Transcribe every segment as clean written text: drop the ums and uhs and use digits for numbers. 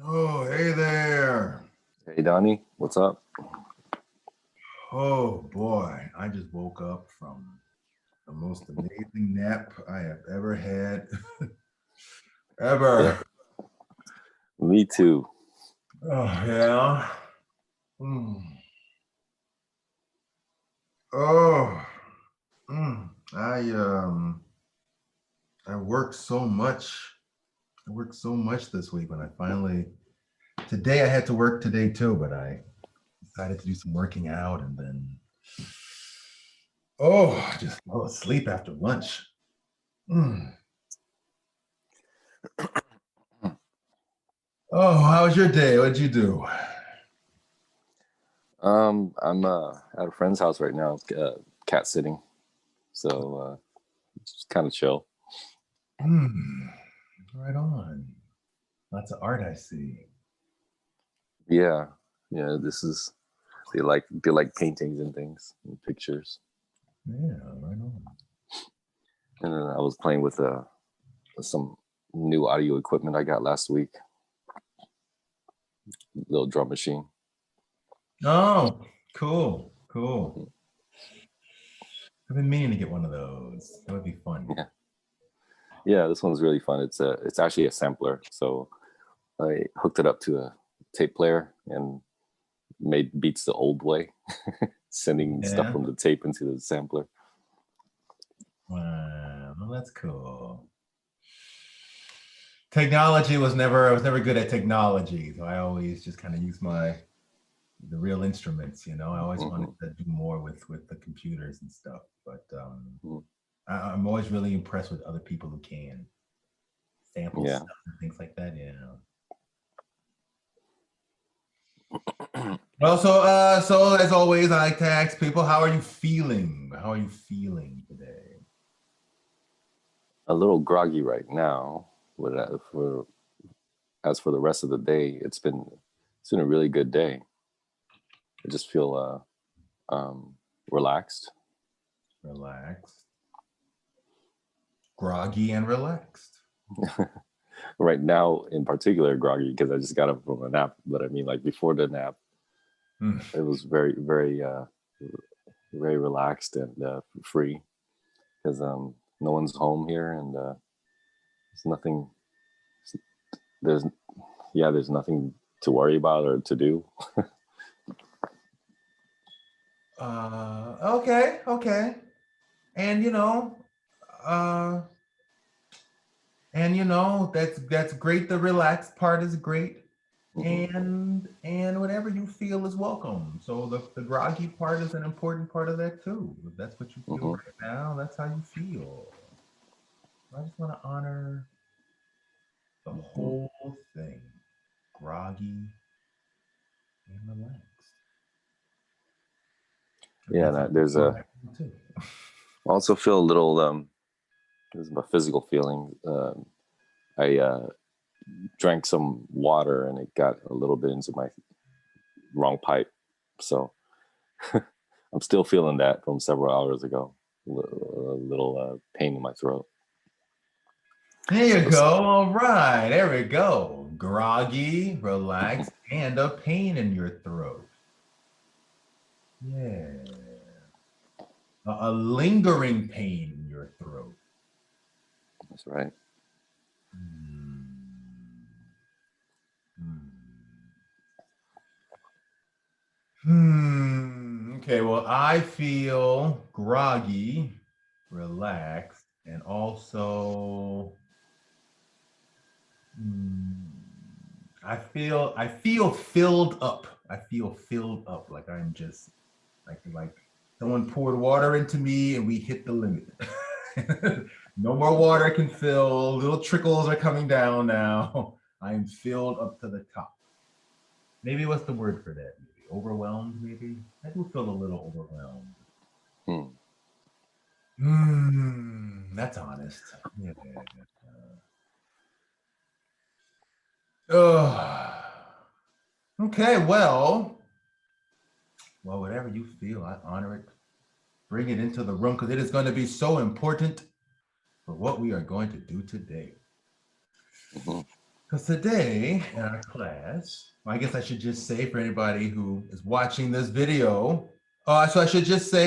Oh, hey there. Hey Donny, what's up? Oh boy, I just woke up from the most amazing nap I have ever had. Ever. Me too. Oh yeah. Mm. Oh. Mm. I worked so much. I worked so much this week when I finally today I had to work today too, but I decided to do some working out and then I just fell asleep after lunch. Mm. Oh, how was your day? What'd you do? I'm at a friend's house right now, cat sitting, so it's kind of chill. Hmm. Right on. Lots of art I see. Yeah, yeah. They like paintings and things and pictures. Yeah, right on. And then I was playing with some new audio equipment I got last week, little drum machine. Oh, cool, cool. Mhm. I've been meaning to get one of those. That would be fun. Yeah, yeah. This one's really fun. It's actually a sampler, so I hooked it up to a tape player and made beats the old way, sending stuff Yeah. from the tape into the sampler. Wow. Well, that's cool. I was never good at technology, so I always just kind of use the real instruments, I always wanted Hmm. to do more with the computers and stuff. But Hmm. I'm always really impressed with other people who can sample Yeah. stuff and things like that. Well, so as always, I like to ask people, how are you feeling? How are you feeling today? A little groggy right now. But for as for the rest of the day, it's been a really good day. I just feel relaxed. Relaxed, groggy, and relaxed. Right now, in particular, groggy because I just got up from a nap. But I mean, like before the nap, Hmm. it was very relaxed and free because no one's home here and there's nothing. There's there's nothing to worry about or to do. Okay, okay, and uh, that's great. The relaxed part is great, Hmm. and whatever you feel is welcome. So the groggy part is an important part of that too. If that's what you feel Hmm. right now, that's how you feel. I just want to honor the Hmm. whole thing, groggy and relaxed. If Yeah, that's how and you there's feel, a I feel too. also feel a little there's a physical feeling. I drank some water and it got a little bit into my wrong pipe, so I'm still feeling that from several hours ago. A little pain in my throat. There you But go. All right. There we go. Groggy, relaxed, and a pain in your throat. Yeah. A lingering pain in your throat. that's right. Hmm. Okay. Well, I feel groggy, relaxed, and also hmm, I feel filled up. I feel filled up like I'm just like someone poured water into me and we hit the limit. No more water can fill. Little trickles are coming down now. I am filled up to the top. Maybe what's the word for that? Maybe overwhelmed. Maybe I do feel a little overwhelmed. Hmm. That's honest. Yeah. Ugh. Okay. Well, whatever you feel, I honor it. Bring it into the room because it is going to be so important for what we are going to do today. Hmm. Because today in our class, well, I guess I should just say for anybody who is watching this video, so I should just say,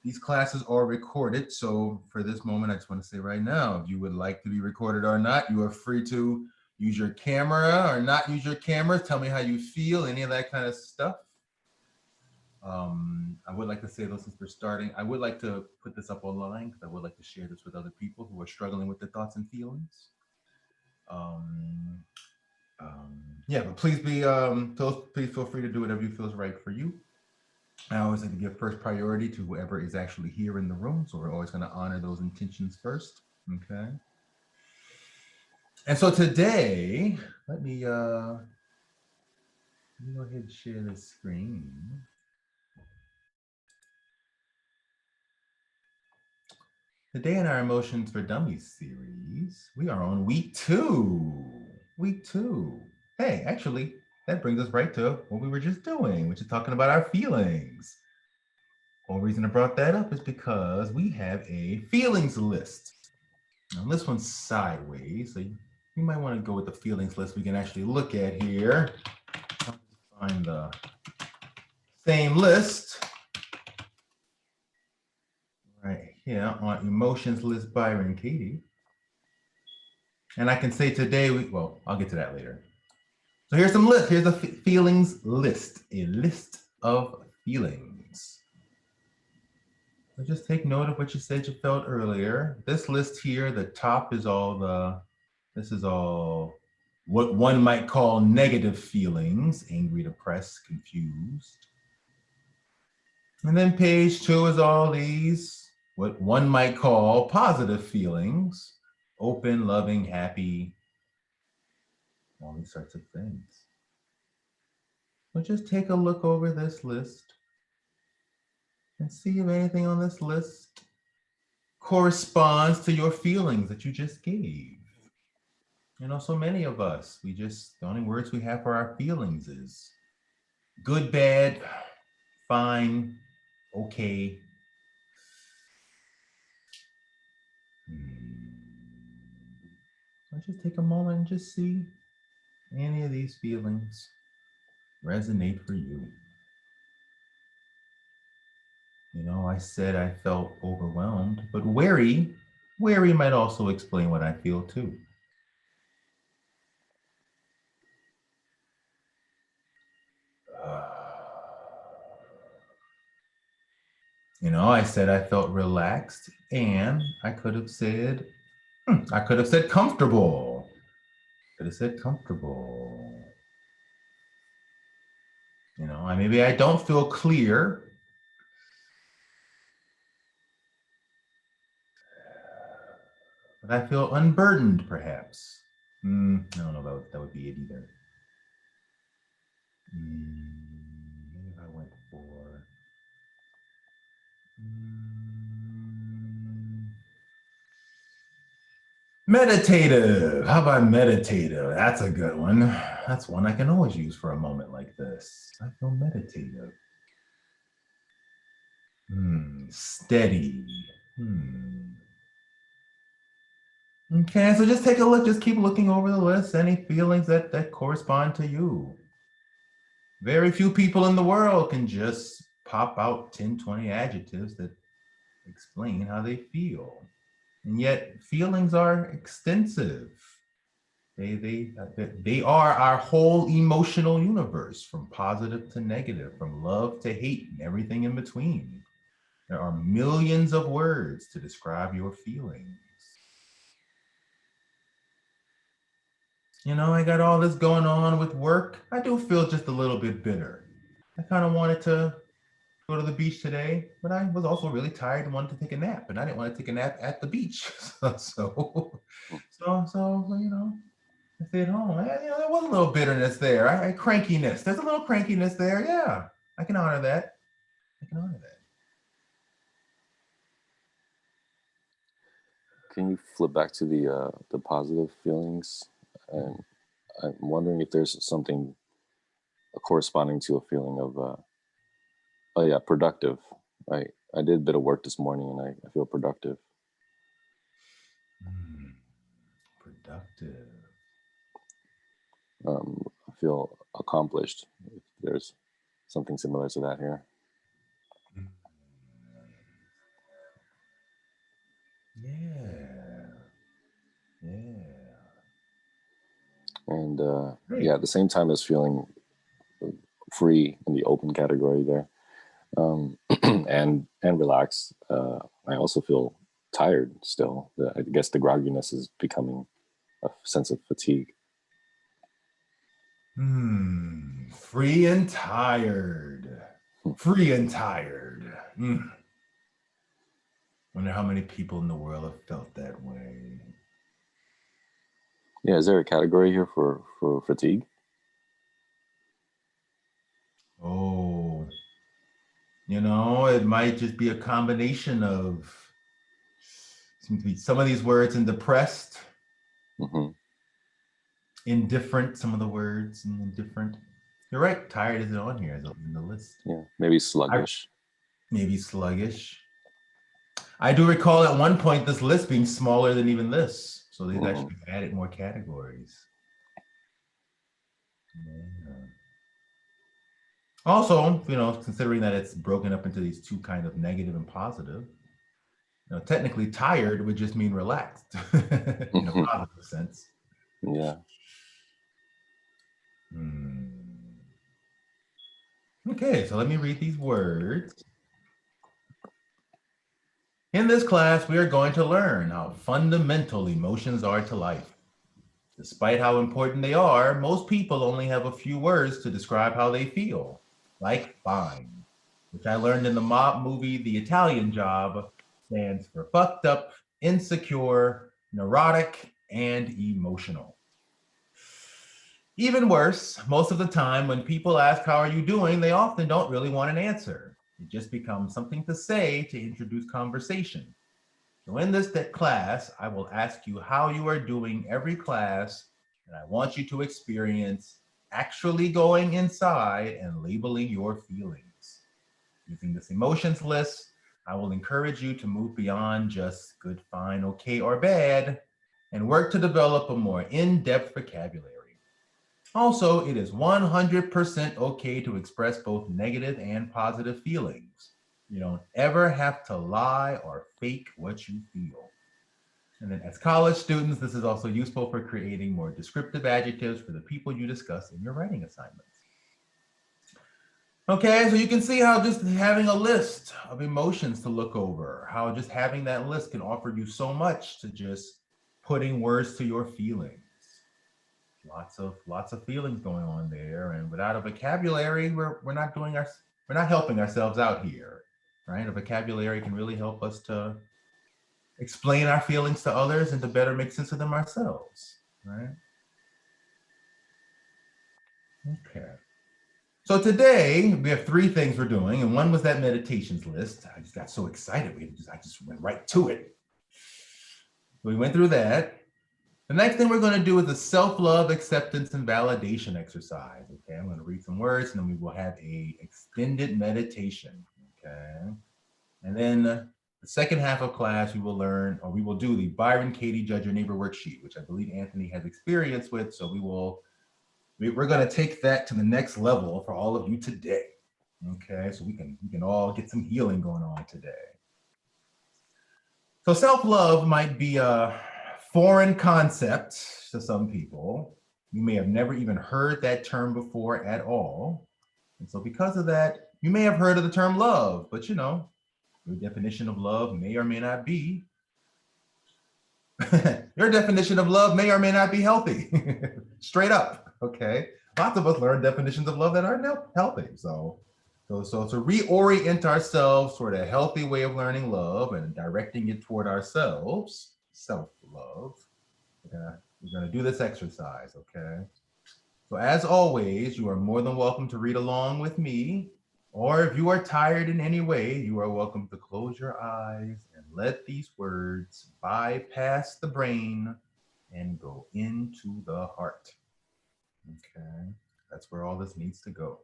these classes are recorded. So for this moment, I just want to say right now, if you would like to be recorded or not, you are free to use your camera or not use your camera. Tell me how you feel, any of that kind of stuff. I would like to say, though, since we're starting, I would like to put this up online because I would like to share this with other people who are struggling with their thoughts and feelings. Yeah, but please please feel free to do whatever you feel is right for you. I always like to give first priority to whoever is actually here in the room. So we're always going to honor those intentions first. Okay. And so today, let me go ahead and share the screen. Today in our Emotions for Dummies series, we are on week 2. Week 2. Hey, actually, that brings us right to what we were just doing, which is talking about our feelings. The whole reason I brought that up is because we have a feelings list. Now this one's sideways, so you might want to go with the feelings list we can actually look at here. Find the same list right here on Emotions List Byron Katie. And I can say today, I'll get to that later. So here's some list. Here's a feelings list, a list of feelings. So just take note of what you said you felt earlier. This list here, the top is this is all what one might call negative feelings: angry, depressed, confused. And then page 2 is all these, what one might call positive feelings: open, loving, happy, all these sorts of things. So just take a look over this list and see if anything on this list corresponds to your feelings that you just gave. You know, so many of us, the only words we have for our feelings is good, bad, fine, okay. So just take a moment and just see any of these feelings resonate for you. You know, I said I felt overwhelmed, but wary might also explain what I feel too. You know, I said I felt relaxed, and I could have said comfortable. Could have said comfortable. You know, maybe I don't feel clear. But I feel unburdened, perhaps. I don't know if that would be it either. Maybe if I went for meditative. How about meditative? That's a good one. That's one I can always use for a moment like this. I feel meditative. Steady. Okay, so just take a look. Just keep looking over the list. Any feelings that correspond to you. Very few people in the world can just pop out 10, 20 adjectives that explain how they feel. And yet feelings are extensive. They are our whole emotional universe, from positive to negative, from love to hate, and everything in between. There are millions of words to describe your feelings. You know, I got all this going on with work. I do feel just a little bit bitter. I kind of wanted to go to the beach today, but I was also really tired and wanted to take a nap, and I didn't want to take a nap at the beach. so you know, I stayed home. You know, there was a little bitterness there. Crankiness. There's a little crankiness there. Yeah, I can honor that. Can you flip back to the positive feelings? And I'm wondering if there's something corresponding to a feeling of productive. Right. I did a bit of work this morning and I feel productive. productive. I feel accomplished. If there's something similar to that here. Yeah. Yeah. And Great. yeah, at the same time as feeling free in the open category there, and relaxed. I also feel tired still. I guess the grogginess is becoming a sense of fatigue. Free and tired. Free and tired. Wonder how many people in the world have felt that way. Yeah, is there a category here for fatigue? Oh, it might just be a combination of seems to be some of these words in depressed, indifferent, some of the words in indifferent. You're right, tired isn't on here in the list. Yeah, maybe sluggish. Maybe sluggish. I do recall at one point this list being smaller than even this. So they've actually added more categories. Yeah. Also, considering that it's broken up into these two kind of negative and positive, technically tired would just mean relaxed in a positive sense. Yeah. Okay, so let me read these words. In this class, we are going to learn how fundamental emotions are to life. Despite how important they are, most people only have a few words to describe how they feel, like fine, which I learned in the mob movie The Italian Job stands for fucked up, insecure, neurotic, and emotional. Even worse, most of the time when people ask, how are you doing? They often don't really want an answer. It just becomes something to say to introduce conversation. So in this class, I will ask you how you are doing every class, and I want you to experience actually going inside and labeling your feelings. Using this emotions list, I will encourage you to move beyond just good, fine, okay, or bad, and work to develop a more in-depth vocabulary. Also, it is 100% okay to express both negative and positive feelings. You don't ever have to lie or fake what you feel. And then as college students, this is also useful for creating more descriptive adjectives for the people you discuss in your writing assignments. Okay, so you can see how just having a list of emotions to look over, how just having that list can offer you so much to just putting words to your feelings. Lots of feelings going on there, and without a vocabulary, we're not helping ourselves out here, right? A vocabulary can really help us to explain our feelings to others and to better make sense of them ourselves, right? Okay. So today we have three things we're doing, and one was that meditations list. I just got so excited. I just went right to it. We went through that. The next thing we're going to do is a self-love, acceptance, and validation exercise. Okay, I'm going to read some words, and then we will have a extended meditation. Okay, and then the second half of class, we will do the Byron, Katie, Judge Your Neighbor worksheet, which I believe Anthony has experience with. So we're going to take that to the next level for all of you today. Okay, so we can all get some healing going on today. So self-love might be a foreign concept to some people. You may have never even heard that term before at all. And so because of that, you may have heard of the term love, but your definition of love may or may not be your definition of love may or may not be healthy. Straight up. Okay. Lots of us learn definitions of love that aren't healthy. So to reorient ourselves toward a healthy way of learning love and directing it toward ourselves, self-love, we're gonna do this exercise, okay? So as always, you are more than welcome to read along with me, or if you are tired in any way, you are welcome to close your eyes and let these words bypass the brain and go into the heart. Okay, that's where all this needs to go.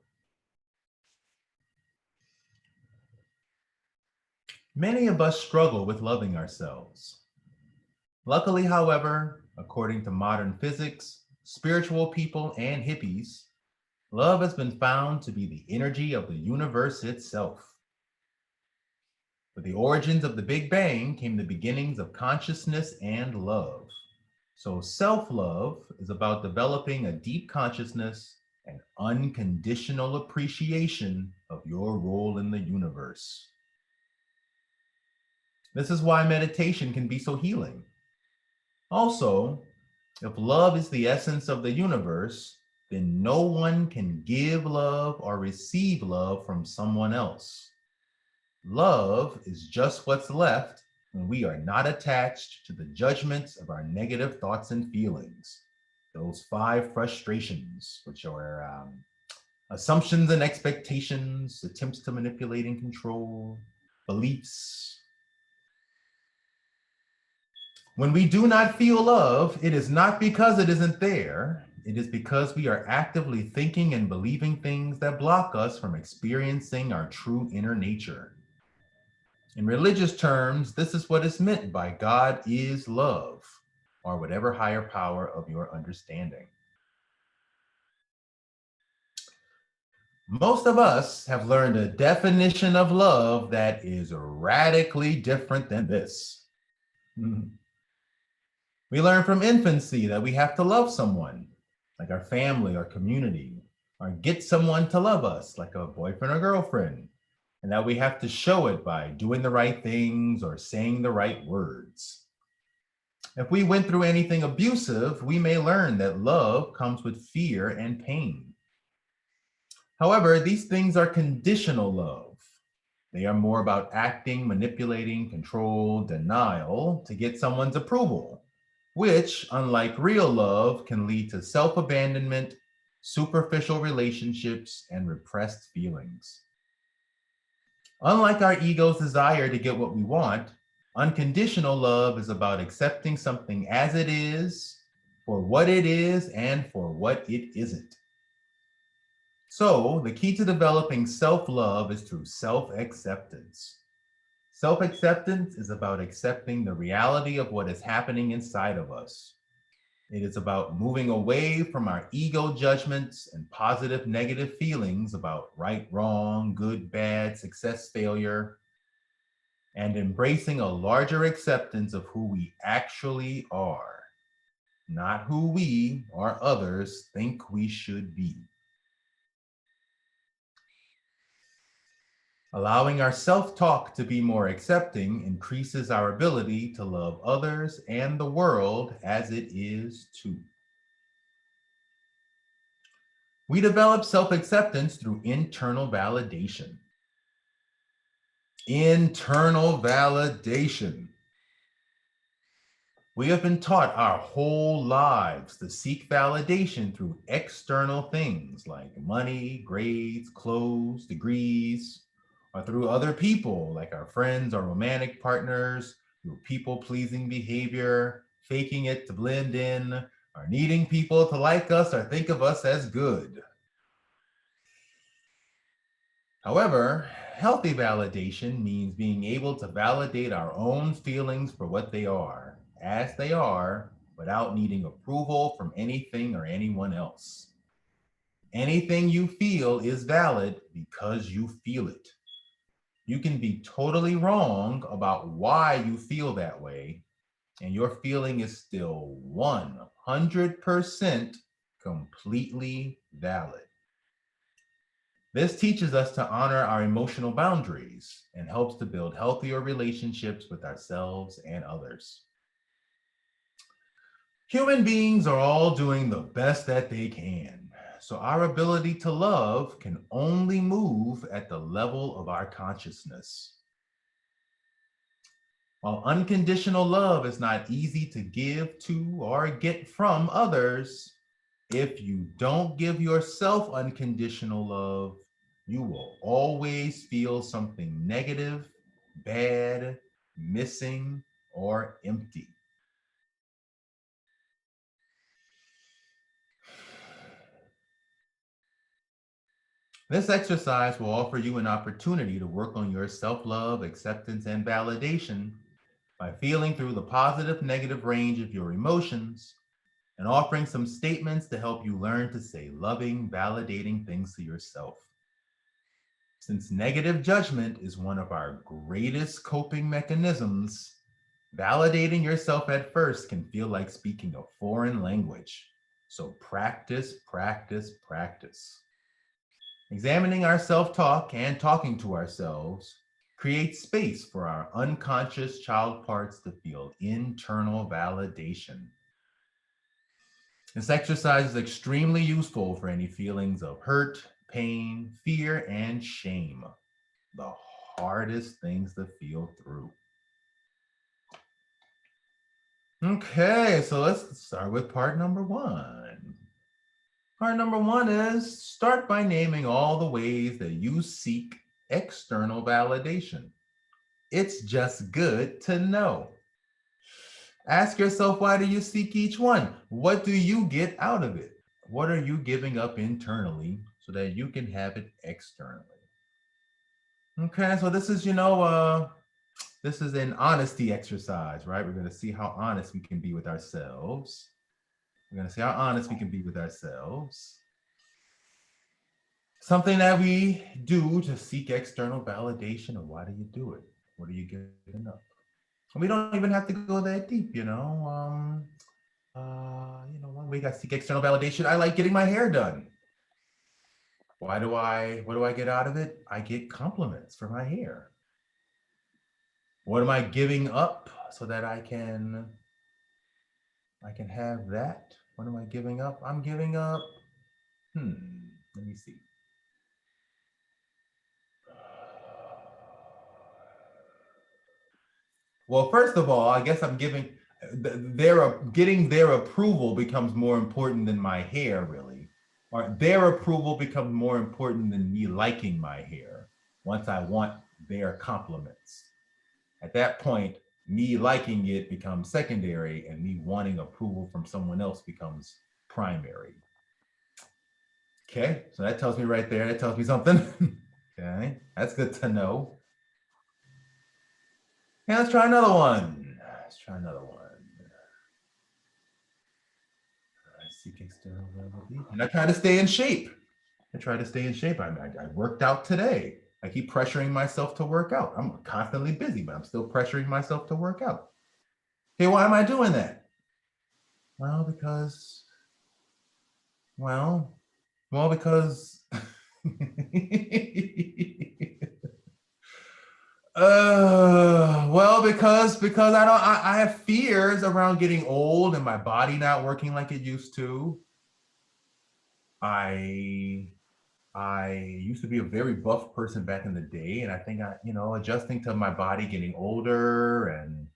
Many of us struggle with loving ourselves. Luckily, however, according to modern physics, spiritual people, and hippies, love has been found to be the energy of the universe itself. With the origins of the Big Bang came the beginnings of consciousness and love. So, self love is about developing a deep consciousness and unconditional appreciation of your role in the universe. This is why meditation can be so healing. Also, if love is the essence of the universe, then no one can give love or receive love from someone else. Love is just what's left when we are not attached to the judgments of our negative thoughts and feelings. Those 5 frustrations, which are assumptions and expectations, attempts to manipulate and control, beliefs. When we do not feel love, it is not because it isn't there. It is because we are actively thinking and believing things that block us from experiencing our true inner nature. In religious terms, this is what is meant by God is love, or whatever higher power of your understanding. Most of us have learned a definition of love that is radically different than this. We learn from infancy that we have to love someone, like our family or community, or get someone to love us, like a boyfriend or girlfriend, and that we have to show it by doing the right things or saying the right words. If we went through anything abusive, we may learn that love comes with fear and pain. However, these things are conditional love. They are more about acting, manipulating, control, denial to get someone's approval, which, unlike real love, can lead to self-abandonment, superficial relationships, and repressed feelings. Unlike our ego's desire to get what we want, unconditional love is about accepting something as it is, for what it is, and for what it isn't. So, the key to developing self-love is through self-acceptance. Self-acceptance is about accepting the reality of what is happening inside of us. It is about moving away from our ego judgments and positive, negative feelings about right, wrong, good, bad, success, failure, and embracing a larger acceptance of who we actually are, not who we or others think we should be. Allowing our self-talk to be more accepting increases our ability to love others and the world as it is too. We develop self-acceptance through internal validation. Internal validation. We have been taught our whole lives to seek validation through external things like money, grades, clothes, degrees, or through other people like our friends or romantic partners, through people-pleasing behavior, faking it to blend in, or needing people to like us or think of us as good. However, healthy validation means being able to validate our own feelings for what they are, as they are, without needing approval from anything or anyone else. Anything you feel is valid because you feel it. You can be totally wrong about why you feel that way, and your feeling is still 100% completely valid. This teaches us to honor our emotional boundaries and helps to build healthier relationships with ourselves and others. Human beings are all doing the best that they can, so our ability to love can only move at the level of our consciousness. While unconditional love is not easy to give to or get from others, if you don't give yourself unconditional love, you will always feel something negative, bad, missing, or empty. This exercise will offer you an opportunity to work on your self-love, acceptance, and validation by feeling through the positive, negative range of your emotions and offering some statements to help you learn to say loving, validating things to yourself. Since negative judgment is one of our greatest coping mechanisms, validating yourself at first can feel like speaking a foreign language. So practice, practice, practice. Examining our self-talk and talking to ourselves creates space for our unconscious child parts to feel internal validation. This exercise is extremely useful for any feelings of hurt, pain, fear, and shame, the hardest things to feel through. Okay, so let's start with part number 1. Part number 1 is start by naming all the ways that you seek external validation. It's just good to know. Ask yourself, why do you seek each one? What do you get out of it? What are you giving up internally so that you can have it externally? Okay, so this is, this is an honesty exercise, right? We're going to see how honest we can be with ourselves. We're going to see how honest we can be with ourselves. Something that we do to seek external validation, and why do you do it? What are you giving up? And we don't even have to go that deep, one week I seek external validation. I like getting my hair done. What do I get out of it? I get compliments for my hair. What am I giving up so that I can have that? What am I giving up? I'm giving up, let me see. Well, first of all, I guess I'm getting their approval becomes more important than my hair, really. Or their approval becomes more important than me liking my hair once I want their compliments. At that point, me liking it becomes secondary and me wanting approval from someone else becomes primary. Okay, so that tells me right there, that tells me something. Okay, that's good to know. Yeah, let's try another one. I seek external validation. And I try to stay in shape. I worked out today. I keep pressuring myself to work out. I'm constantly busy, but I'm still pressuring myself to work out. Okay, why am I doing that? Well, because because I have fears around getting old and my body not working like it used to. I used to be a very buff person back in the day, and I think adjusting to my body getting older and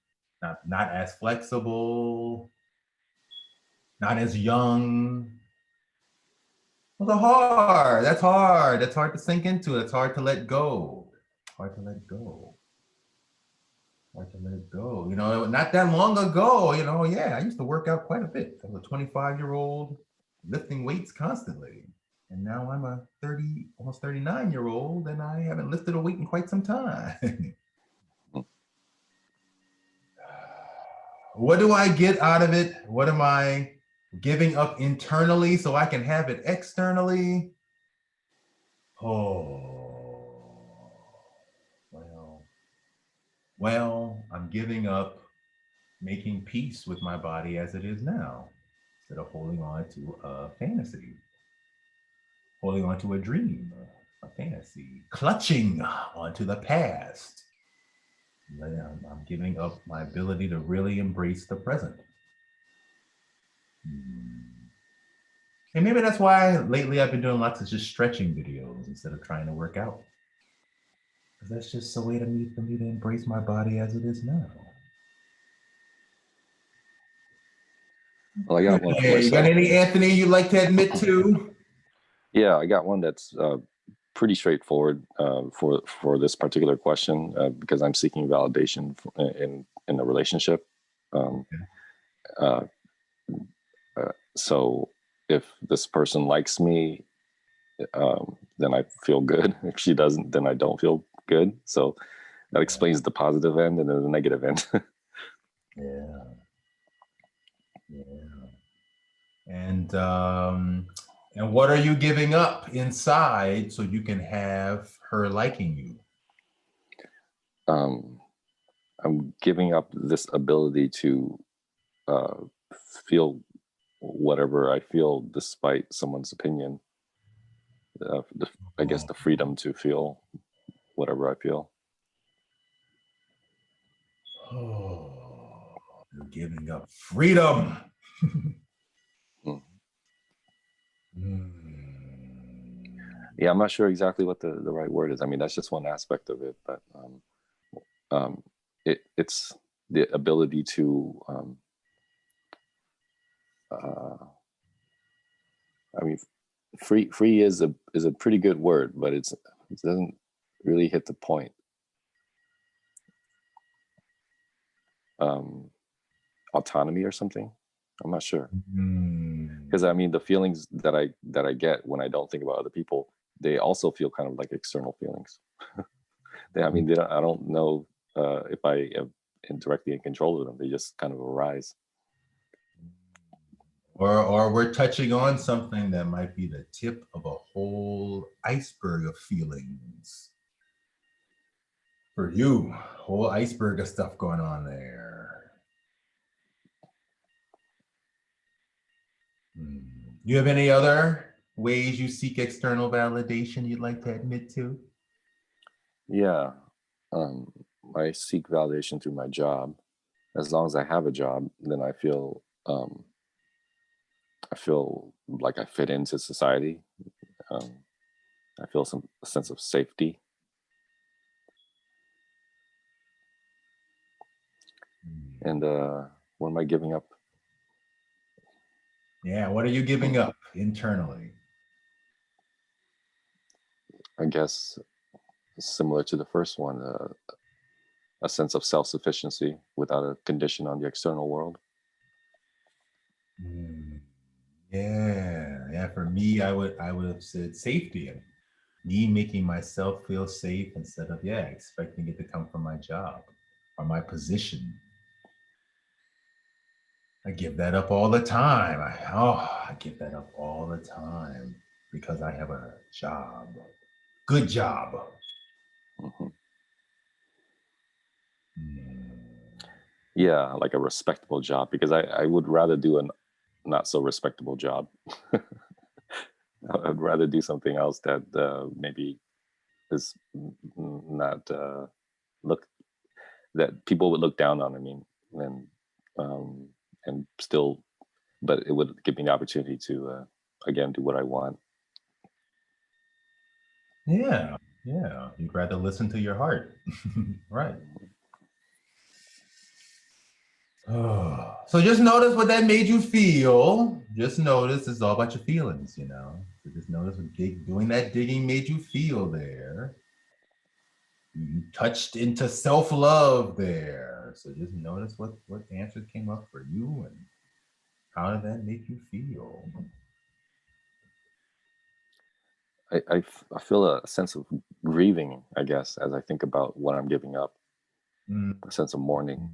not as flexible, not as young. Those are hard. That's hard. That's hard to sink into. That's hard to let go. Not that long ago, I used to work out quite a bit. I was a 25-year-old lifting weights constantly. And now I'm a almost 39-year-old, and I haven't lifted a weight in quite some time. What do I get out of it? What am I giving up internally so I can have it externally? Well, I'm giving up making peace with my body as it is now, instead of holding on to a fantasy, holding on to a dream, a fantasy, clutching onto the past. I'm giving up my ability to really embrace the present. And maybe that's why lately I've been doing lots of just stretching videos instead of trying to work out. Because that's just a way for me to embrace my body as it is now. Well, I got one. Hey, you got any, Anthony, you'd like to admit to? Yeah, I got one that's pretty straightforward for this particular question because I'm seeking validation in a relationship. So if this person likes me, then I feel good. If she doesn't, then I don't feel good. So that explains the positive end and then the negative end. Yeah. Yeah. And what are you giving up inside so you can have her liking you? I'm giving up this ability to feel whatever I feel despite someone's opinion. I guess the freedom to feel whatever I feel. Oh, you're giving up freedom. Mm. Mm. Yeah, I'm not sure exactly what the right word is. I mean, that's just one aspect of it, but it's the ability to I mean, free is a pretty good word, but it doesn't really hit the point. Autonomy or something. I'm not sure, because I mean the feelings that I get when I don't think about other people, they also feel kind of like external feelings. I mean, I don't know if I am directly in control of them. They just kind of arise. Or we're touching on something that might be the tip of a whole iceberg of feelings. For you, whole iceberg of stuff going on there. You have any other ways you seek external validation you'd like to admit to? Yeah, I seek validation through my job. As long as I have a job, then I feel like I fit into society. I feel a sense of safety. And what am I giving up? Yeah, what are you giving up internally? I guess similar to the first one, a sense of self-sufficiency without a condition on the external world. Yeah. For me, I would have said safety, and me making myself feel safe instead of expecting it to come from my job or my position. I give that up all the time. I give that up all the time because I have a job, good job. Mm-hmm. Mm. Yeah, like a respectable job, because I would rather do a not so respectable job. I'd rather do something else that maybe is not that people would look down on. I mean, and still, but it would give me the opportunity to again do what I want. Yeah. You'd rather listen to your heart, right? Oh. So just notice what that made you feel. Just notice it's all about your feelings, So just notice what doing that digging made you feel there. You touched into self-love there. So just notice what answers came up for you and how did that make you feel? I feel a sense of grieving, I guess, as I think about what I'm giving up. A sense of mourning.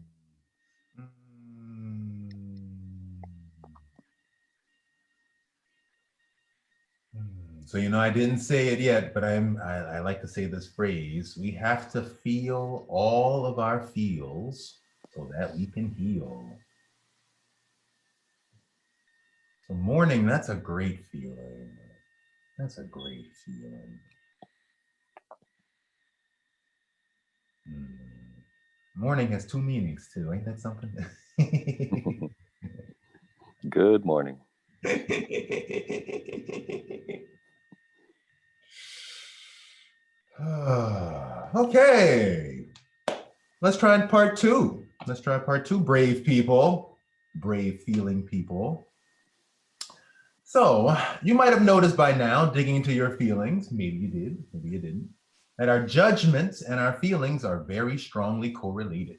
So I didn't say it yet, but I like to say this phrase: we have to feel all of our feels so that we can heal. So mourning, that's a great feeling. That's a great feeling. Morning has two meanings too. Ain't that something? Good morning. Okay. Let's try part two. Brave people, brave feeling people. So you might have noticed by now, digging into your feelings, maybe you did, maybe you didn't, that our judgments and our feelings are very strongly correlated.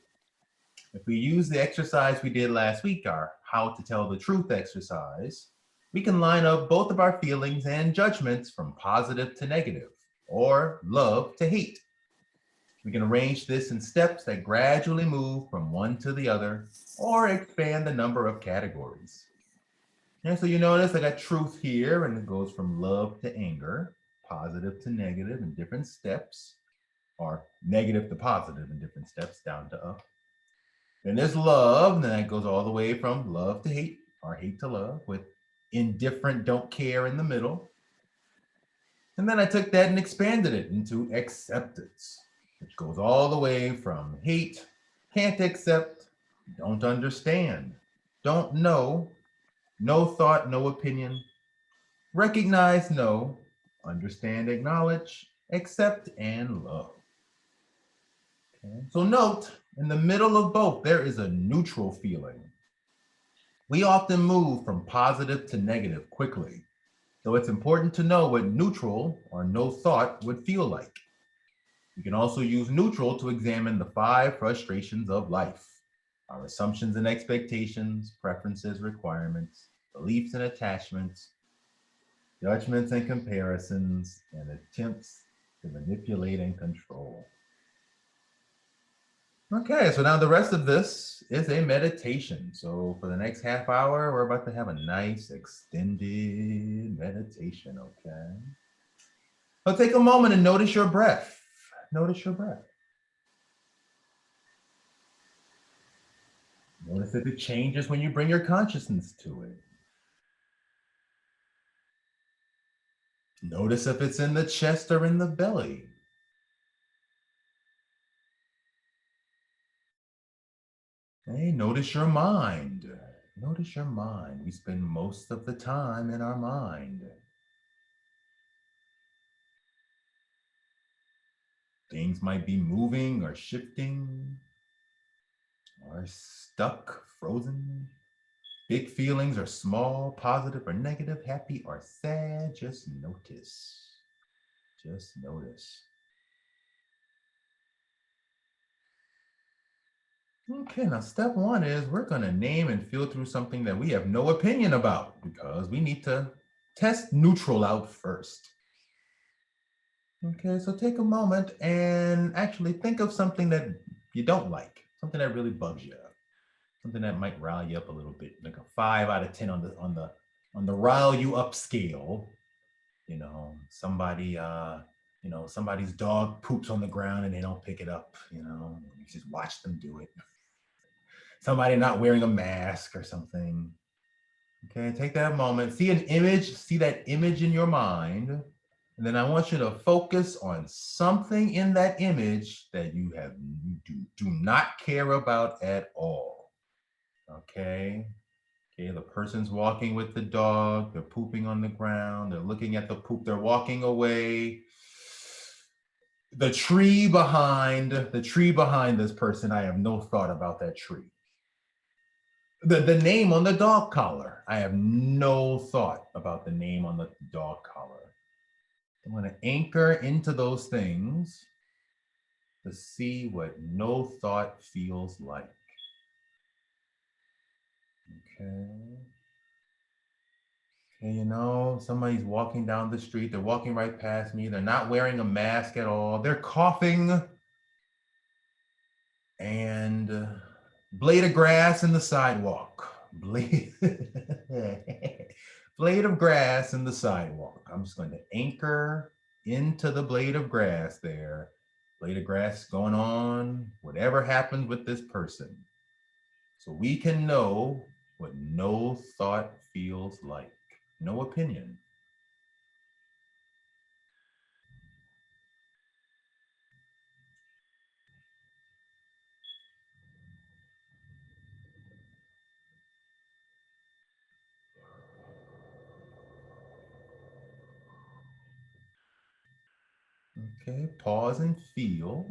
If we use the exercise we did last week, our how to tell the truth exercise, we can line up both of our feelings and judgments from positive to negative or love to hate. We can arrange this in steps that gradually move from one to the other or expand the number of categories. And so you notice I got truth here, and it goes from love to anger, positive to negative in different steps, or negative to positive in different steps, down to up. Then there's love, and then that goes all the way from love to hate, or hate to love, with indifferent, don't care in the middle. And then I took that and expanded it into acceptance, which goes all the way from hate, can't accept, don't understand, don't know, no thought, no opinion, recognize, no, understand, acknowledge, accept, and love. Okay. So note, in the middle of both, there is a neutral feeling. We often move from positive to negative quickly. So it's important to know what neutral or no thought would feel like. You can also use neutral to examine the 5 frustrations of life: our assumptions and expectations, preferences, requirements, beliefs and attachments, judgments and comparisons, and attempts to manipulate and control. Okay, so now the rest of this is a meditation. So for the next half hour, we're about to have a nice extended meditation, okay? So take a moment and notice your breath. Notice your breath. Notice if it changes when you bring your consciousness to it. Notice if it's in the chest or in the belly. Hey, notice your mind. Notice your mind. We spend most of the time in our mind. Things might be moving or shifting, or stuck, frozen. Big feelings are small, positive or negative, happy or sad. Just notice. Just notice. Okay, now step 1 is we're going to name and feel through something that we have no opinion about, because we need to test neutral out first. Okay, so take a moment and actually think of something that you don't like, something that really bugs you, something that might rile you up a little bit, like a 5 out of 10 on the rile you up scale. You know, somebody somebody's dog poops on the ground and they don't pick it up, you just watch them do it. Somebody not wearing a mask or something. Okay, take that moment, see an image, see that image in your mind, and then I want you to focus on something in that image that you do not care about at all. Okay, the person's walking with the dog, they're pooping on the ground, they're looking at the poop, they're walking away. The tree behind this person, I have no thought about that tree. The name on the dog collar, I have no thought about the name on the dog collar. I'm going to anchor into those things to see what no thought feels like. Okay. Okay, somebody's walking down the street, they're walking right past me, they're not wearing a mask at all, they're coughing, and blade of grass in the sidewalk. Blade of grass in the sidewalk. I'm just going to anchor into the blade of grass there. Blade of grass going on, whatever happens with this person. So we can know what no thought feels like. No opinion. Okay, pause and feel.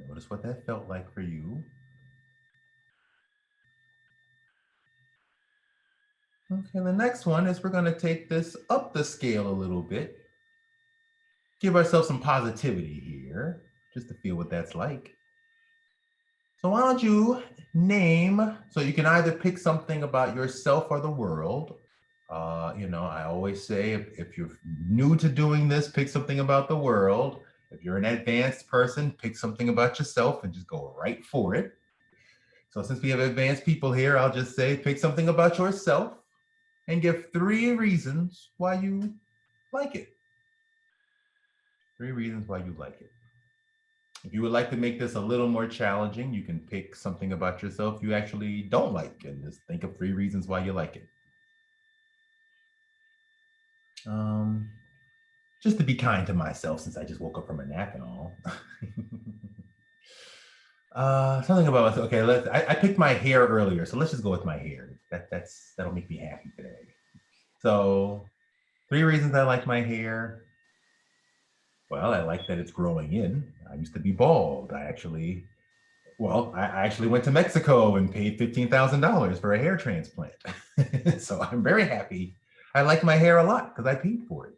Notice what that felt like for you. Okay, the next one is we're going to take this up the scale a little bit. Give ourselves some positivity here, just to feel what that's like. So why don't you name, so you can either pick something about yourself or the world. I always say if you're new to doing this, pick something about the world. If you're an advanced person, pick something about yourself and just go right for it. So since we have advanced people here, I'll just say pick something about yourself and give 3 reasons why you like it. 3 reasons why you like it. If you would like to make this a little more challenging, you can pick something about yourself you actually don't like and just think of 3 reasons why you like it. Just to be kind to myself since I just woke up from a nap and all. Something about myself. Okay, I picked my hair earlier, so let's just go with my hair. That'll make me happy today. So 3 reasons I like my hair. Well, I like that it's growing in. I used to be bald. I actually went to Mexico and paid $15,000 for a hair transplant. So I'm very happy. I like my hair a lot because I paid for it.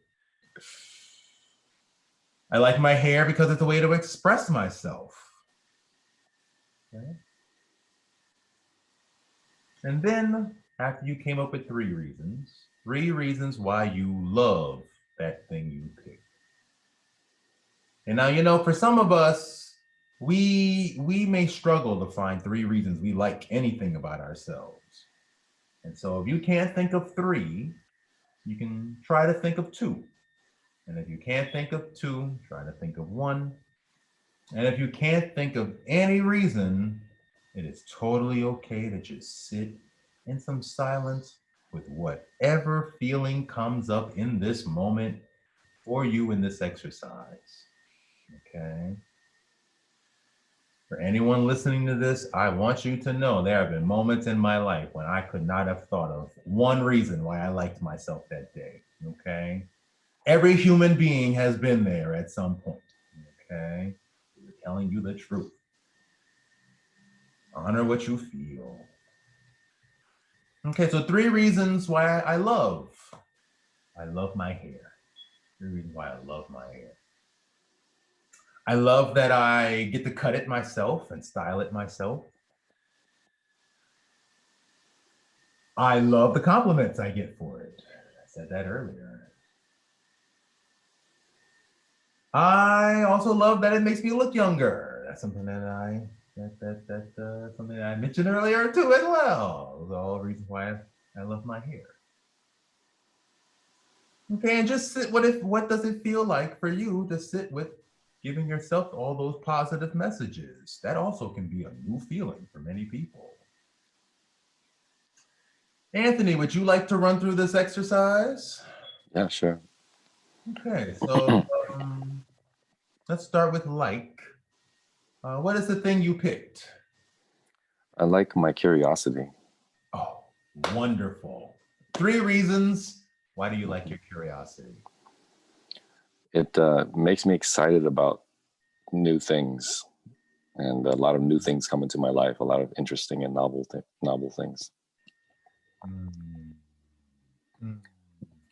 I like my hair because it's a way to express myself. Okay. And then after you came up with 3 reasons why you love that thing you picked. And now, for some of us, we may struggle to find 3 reasons we like anything about ourselves. And so if you can't think of 3, you can try to think of 2. And if you can't think of 2, try to think of 1. And if you can't think of any reason, it is totally okay to just sit in some silence with whatever feeling comes up in this moment for you in this exercise. Okay? For anyone listening to this, I want you to know there have been moments in my life when I could not have thought of 1 reason why I liked myself that day. Okay? Every human being has been there at some point. Okay? We're telling you the truth. Honor what you feel. Okay, so 3 reasons why I love my hair. 3 reasons why I love my hair. I love that I get to cut it myself and style it myself. I love the compliments I get for it. I said that earlier. I also love that it makes me look younger. That's something that something that I mentioned earlier too as well. Those are all reasons why I love my hair. Okay, and just sit. What does it feel like for you to sit with giving yourself all those positive messages? That also can be a new feeling for many people. Anthony, would you like to run through this exercise? Yeah, sure. Okay, so let's start with like. What is the thing you picked? I like my curiosity. Oh, wonderful. 3 reasons. Why do you like your curiosity? It makes me excited about new things, and a lot of new things come into my life. A lot of interesting and novel things.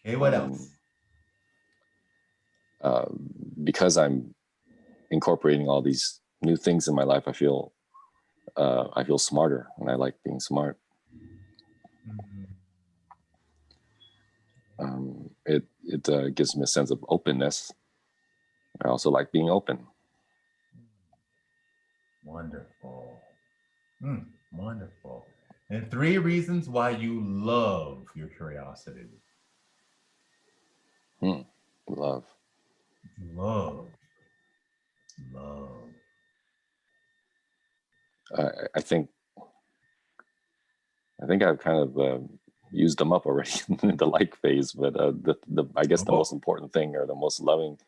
Okay, what else? Because I'm incorporating all these new things in my life, I feel smarter, and I like being smart. It gives me a sense of openness. I also like being open. Wonderful. Wonderful. And 3 reasons why you love your curiosity. Love. I think I've kind of used them up already in the like phase, but I guess the most important thing, or the most loving.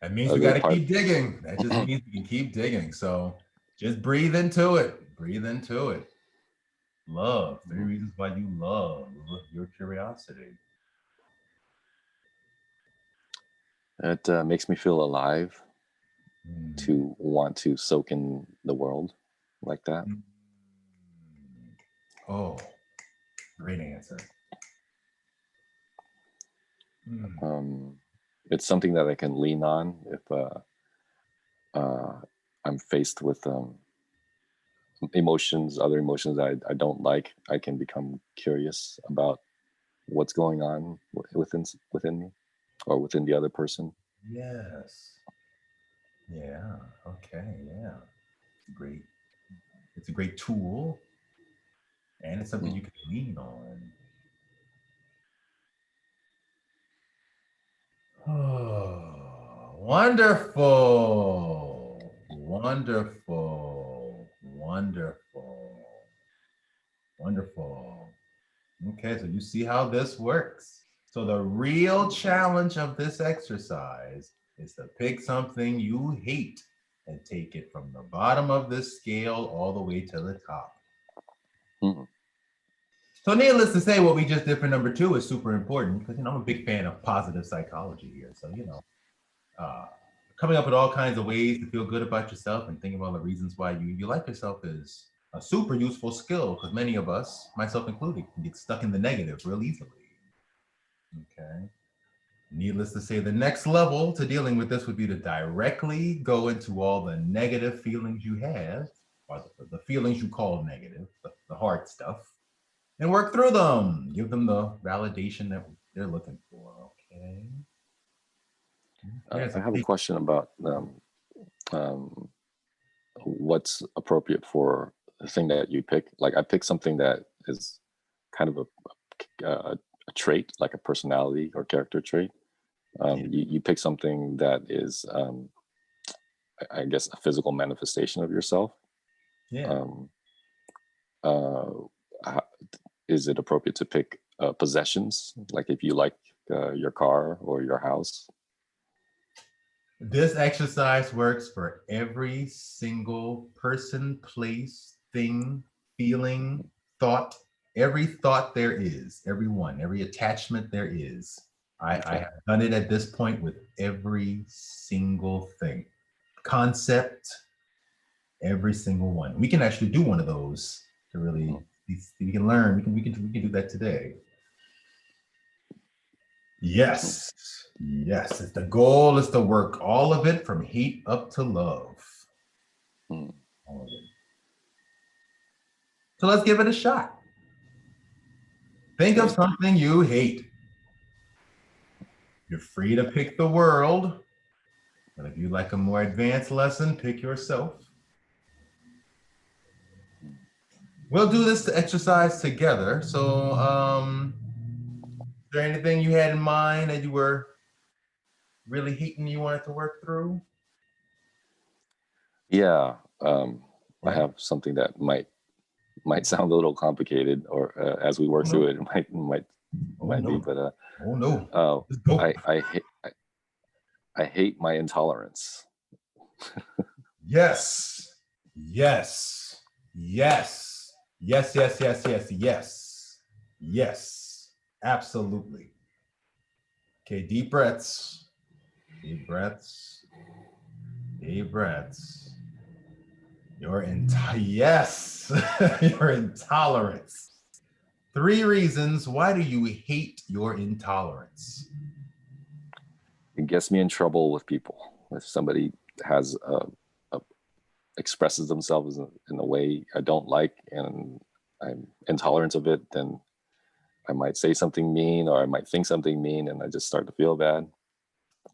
That means we got to keep digging. That just means we can keep digging. So just breathe into it. Love. 3 reasons why you love your curiosity. It makes me feel alive, to want to soak in the world like that. Oh, great answer. It's something that I can lean on if I'm faced with other emotions I don't like. I can become curious about what's going on within me, or within the other person. Yes. Yeah. Okay. Yeah. Great. It's a great tool, and it's something Mm. you can lean on. Oh, wonderful. Wonderful. Wonderful. Wonderful. Okay, so you see how this works. So the real challenge of this exercise is to pick something you hate and take it from the bottom of this scale all the way to the top. Mm. So needless to say, what we just did for number 2 is super important because, I'm a big fan of positive psychology here. So, uh, coming up with all kinds of ways to feel good about yourself and thinking about the reasons why you like yourself is a super useful skill because many of us, myself included, can get stuck in the negative real easily. Okay. Needless to say, the next level to dealing with this would be to directly go into all the negative feelings you have, or the feelings you call negative, the hard stuff, and work through them. Give them the validation that they're looking for. Okay. I have a question about um, what's appropriate for the thing that you pick. Like I pick something that is kind of a trait, like a personality or character trait. You pick something that is, I guess, a physical manifestation of yourself. Yeah. Um, uh, is it appropriate to pick possessions? Like if you like your car or your house? This exercise works for every single person, place, thing, feeling, thought, every thought there is, every attachment there is. I have done it at this point with every single thing, concept, every single one. We can actually do one of those to really, we can learn, we can do that today. Yes. Yes. The goal is to work all of it from hate up to love. Mm. All of it. So let's give it a shot. Think of something you hate. You're free to pick the world, but if you like a more advanced lesson, pick yourself. We'll do this exercise together. So, is there anything you had in mind that you were really hating you wanted to work through? Yeah, I have something that might sound a little complicated, or as we work through it, it might be. But I hate my intolerance. Yes. Yes. Yes. Yes, yes, yes, yes, yes. Yes. Absolutely. Okay, deep breaths. Deep breaths. Deep breaths. Yes. Your intolerance. 3 reasons why do you hate your intolerance? It gets me in trouble with people. If somebody has expresses themselves in a way I don't like and I'm intolerant of it, then I might say something mean or I might think something mean and I just start to feel bad.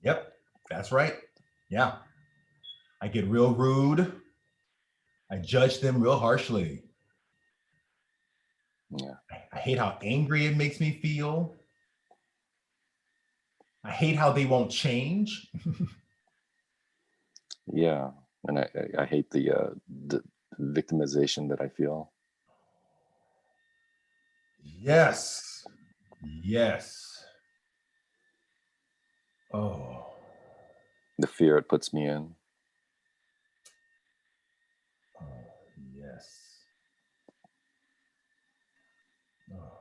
Yep, that's right. Yeah. I get real rude. I judge them real harshly. Yeah. I hate how angry it makes me feel. I hate how they won't change. Yeah. And I hate the victimization that I feel. Yes. Yes. Oh. The fear it puts me in. Oh, yes. Oh.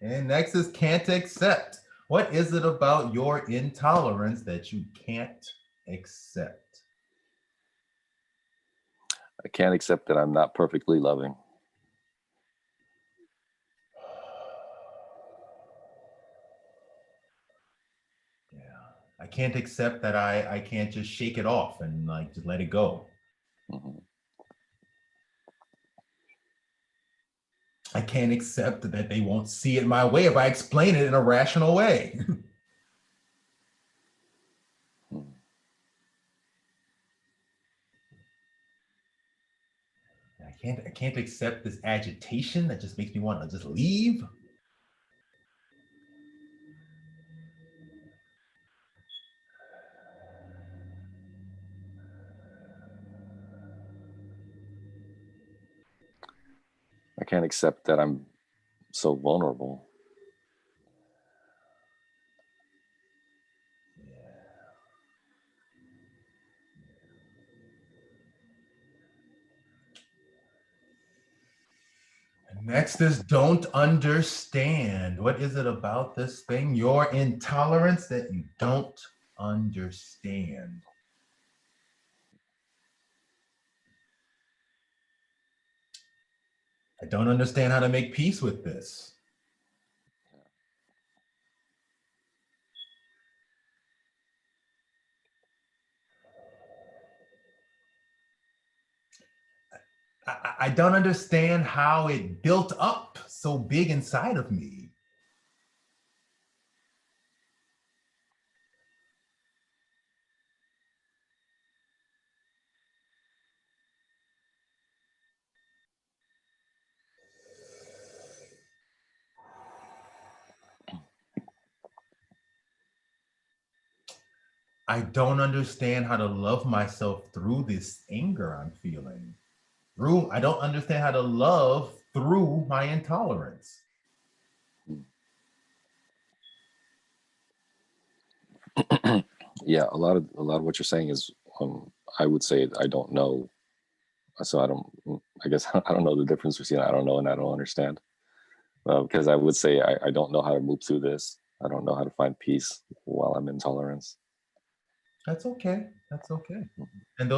And next is can't accept. What is it about your intolerance that you can't accept? I can't accept that I'm not perfectly loving. Yeah. I can't accept that I can't just shake it off and like just let it go. Mm-hmm. I can't accept that they won't see it my way if I explain it in a rational way. I can't accept this agitation that just makes me want to just leave. I can't accept that I'm so vulnerable. Next is don't understand. What is it about this thing? Your intolerance that you don't understand. I don't understand how to make peace with this. I don't understand how it built up so big inside of me. I don't understand how to love myself through this anger I'm feeling. I don't understand how to love through my intolerance. Yeah, a lot of what you're saying is, I would say I don't know. So I guess I don't know the difference between I don't know and I don't understand. Because I would say I don't know how to move through this. I don't know how to find peace while I'm in tolerance. That's okay. That's okay. And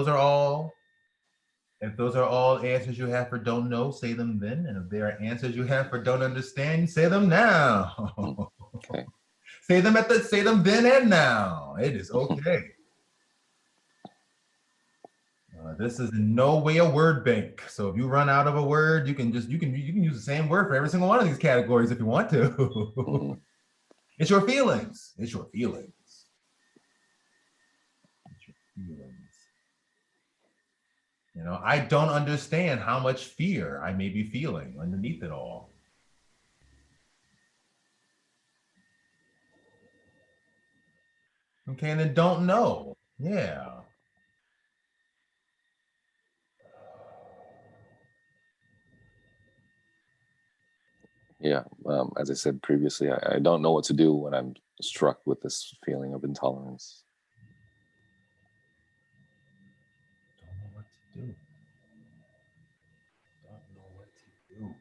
if those are all answers you have for don't know, say them then. And if there are answers you have for don't understand, say them now. Okay. Say them then and now. It is okay. This is in no way a word bank. So if you run out of a word, you can use the same word for every single one of these categories if you want to. It's your feelings. It's your feelings. It's your feelings. You know, I don't understand how much fear I may be feeling underneath it all. Okay, and then don't know. Yeah. Yeah. As I said previously, I don't know what to do when I'm struck with this feeling of intolerance. Don't know what to do. Don't know what to do.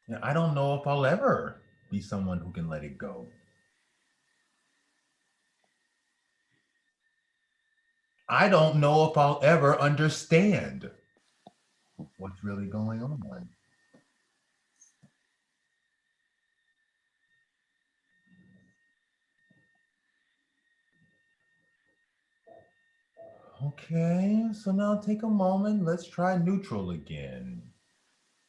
Yeah, I don't know if I'll ever be someone who can let it go. I don't know if I'll ever understand what's really going on. Okay, so now take a moment. Let's try neutral again.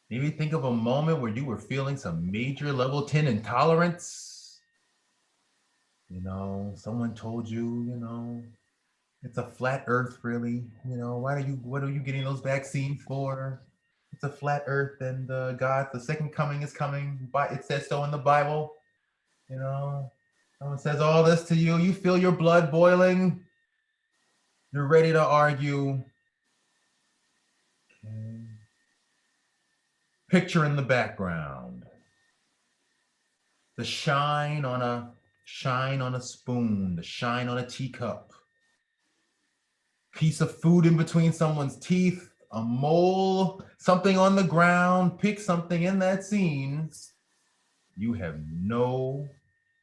Maybe think of a moment where you were feeling some major level 10 intolerance. You know, someone told you, it's a flat earth, really. You know, what are you getting those vaccines for? It's a flat earth, and God, the second coming is coming. But it says so in the Bible. You know, someone says all this to you, you feel your blood boiling. You're ready to argue. Okay. Picture in the background. The shine on a spoon, the shine on a teacup. Piece of food in between someone's teeth, a mole, something on the ground, pick something in that scene you have no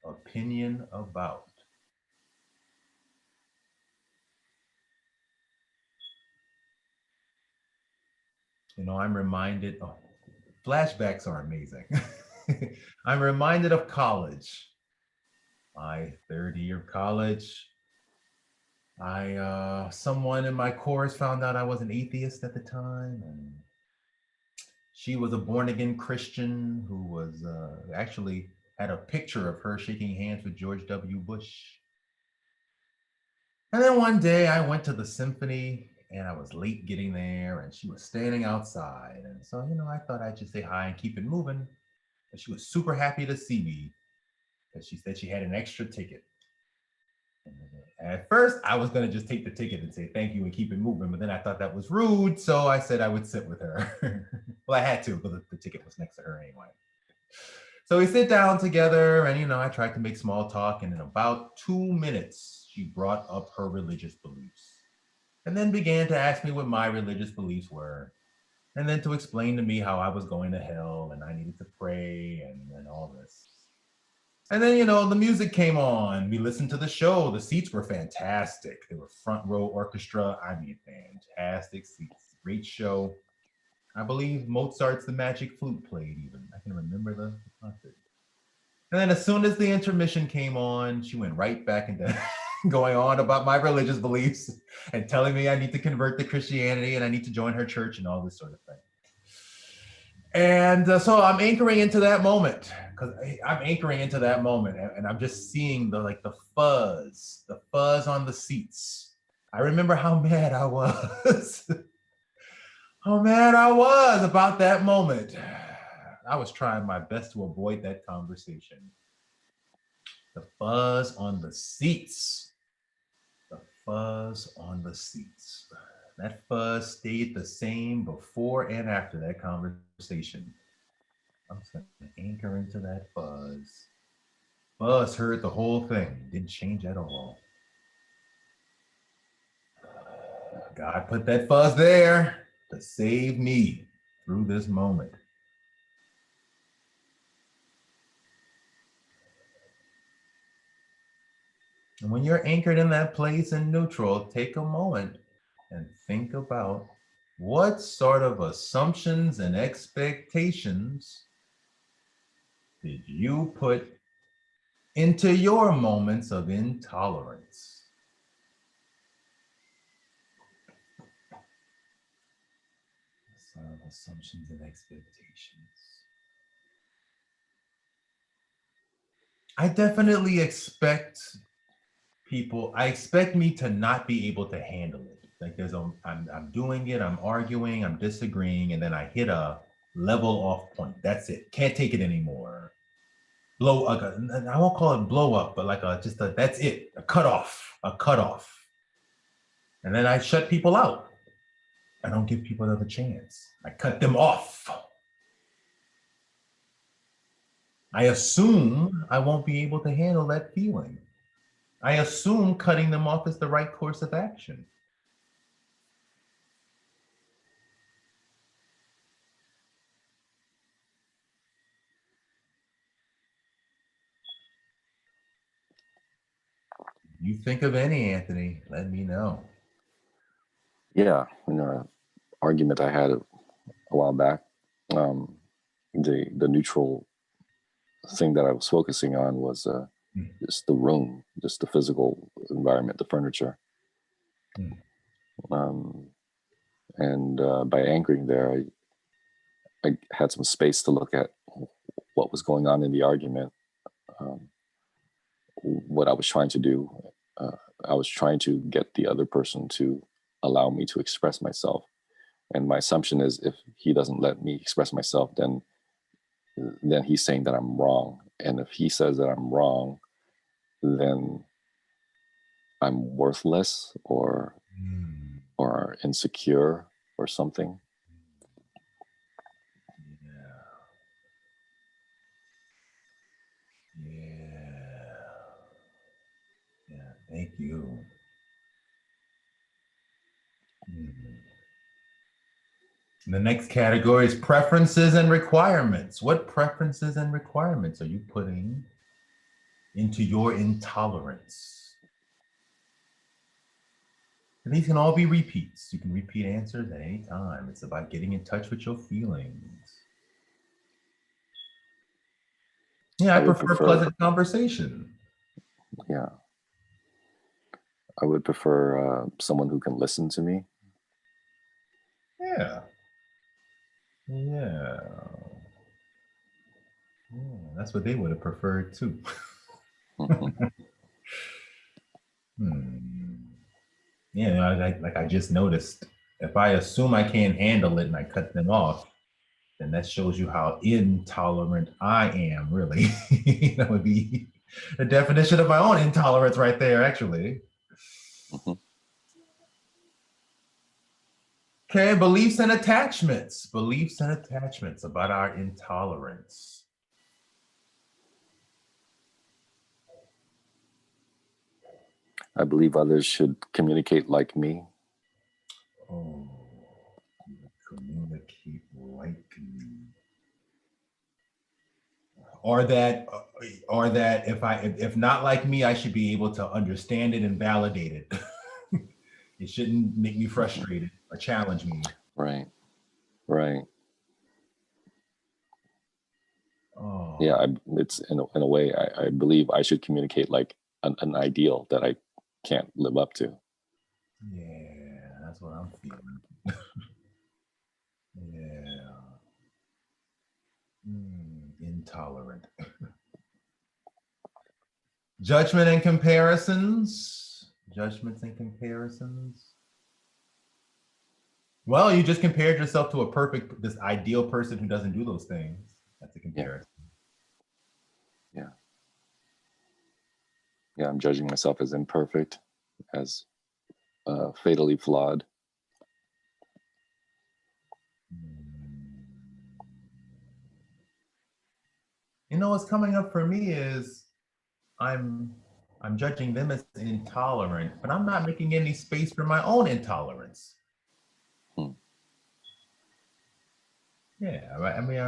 opinion about. You know, I'm reminded, flashbacks are amazing. I'm reminded of college, my third year of college. Someone in my course found out I was an atheist at the time, and she was a born again Christian who was actually had a picture of her shaking hands with George W. Bush. And then one day I went to the symphony and I was late getting there and she was standing outside. And so, I thought I'd just say hi and keep it moving. But she was super happy to see me because she said she had an extra ticket. And at first, I was going to just take the ticket and say thank you and keep it moving. But then I thought that was rude. So I said I would sit with her. Well, I had to because the ticket was next to her anyway. So we sit down together and, I tried to make small talk. And in about 2 minutes, she brought up her religious beliefs and then began to ask me what my religious beliefs were. And then to explain to me how I was going to hell and I needed to pray and all this. And then, the music came on. We listened to the show. The seats were fantastic. They were front row orchestra. I mean, fantastic seats. Great show. I believe Mozart's The Magic Flute played even. I can remember the concert. And then as soon as the intermission came on, she went right back into going on about my religious beliefs and telling me I need to convert to Christianity and I need to join her church and all this sort of thing. And so I'm anchoring into that moment and I'm just seeing the fuzz on the seats. I remember how mad I was. How mad I was about that moment. I was trying my best to avoid that conversation. The fuzz on the seats. The fuzz on the seats. That fuzz stayed the same before and after that conversation. I'm just going to anchor into that fuzz. Fuzz heard the whole thing. Didn't change at all. God put that fuzz there to save me through this moment. And when you're anchored in that place in neutral, take a moment and think about what sort of assumptions and expectations did you put into your moments of intolerance? What sort of assumptions and expectations? I definitely expect me to not be able to handle it. Like I'm doing it, I'm arguing, I'm disagreeing, and then I hit a level off point. That's it. Can't take it anymore. I won't call it blow up, but that's it. A cutoff. And then I shut people out. I don't give people another chance. I cut them off. I assume I won't be able to handle that feeling. I assume cutting them off is the right course of action. You think of any, Anthony, let me know. Yeah, in an argument I had a while back, the neutral thing that I was focusing on was just the room, just the physical environment, the furniture. And by anchoring there, I had some space to look at what was going on in the argument, what I was trying to do. I was trying to get the other person to allow me to express myself. And my assumption is if he doesn't let me express myself, then he's saying that I'm wrong. And if he says that I'm wrong, then I'm worthless or insecure or something. Yeah, thank you. The next category is preferences and requirements. What preferences and requirements are you putting into your intolerance? And these can all be repeats. You can repeat answers at any time. It's about getting in touch with your feelings. Yeah, I prefer pleasant conversation. Yeah. I would prefer someone who can listen to me. Yeah. That's what they would have preferred too. Yeah, like I just noticed. If I assume I can't handle it and I cut them off, then that shows you how intolerant I am, really. That would be the definition of my own intolerance right there, actually. Mhm. Okay, beliefs and attachments. Beliefs and attachments about our intolerance. I believe others should communicate like me. Oh, communicate like me. Or that if not like me, I should be able to understand it and validate it. It shouldn't make me Mhm. frustrated or challenge me. Right, right. Yeah, Oh, it's in a way, I believe I should communicate like an ideal that I can't live up to. yeah, that's what I'm feeling. Yeah. Intolerant. Judgment and comparisons. Judgments and comparisons. Well, you just compared yourself to this ideal person who doesn't do those things. That's a Yeah, comparison. yeah, yeah. I'm judging myself as imperfect, as fatally flawed. Hmm. You know what's coming up for me is I'm I'm judging them as intolerant, but I'm not making any space for my own intolerance. Hmm. Yeah, right. I mean,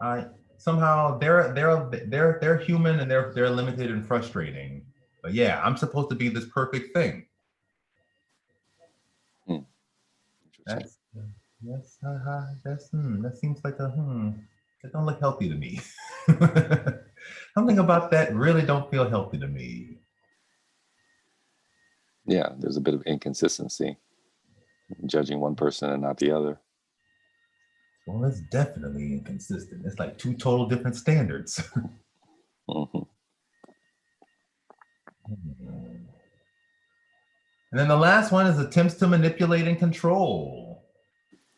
I somehow they're human and they're limited and frustrating. But yeah, I'm supposed to be this perfect thing. Hmm. Interesting. That's that seems like that don't look healthy to me. Something about that really don't feel healthy to me. Yeah, there's a bit of inconsistency, judging one person and not the other. Well, it's definitely inconsistent. It's like two total different standards. Hmm. And then the last one is attempts to manipulate and control.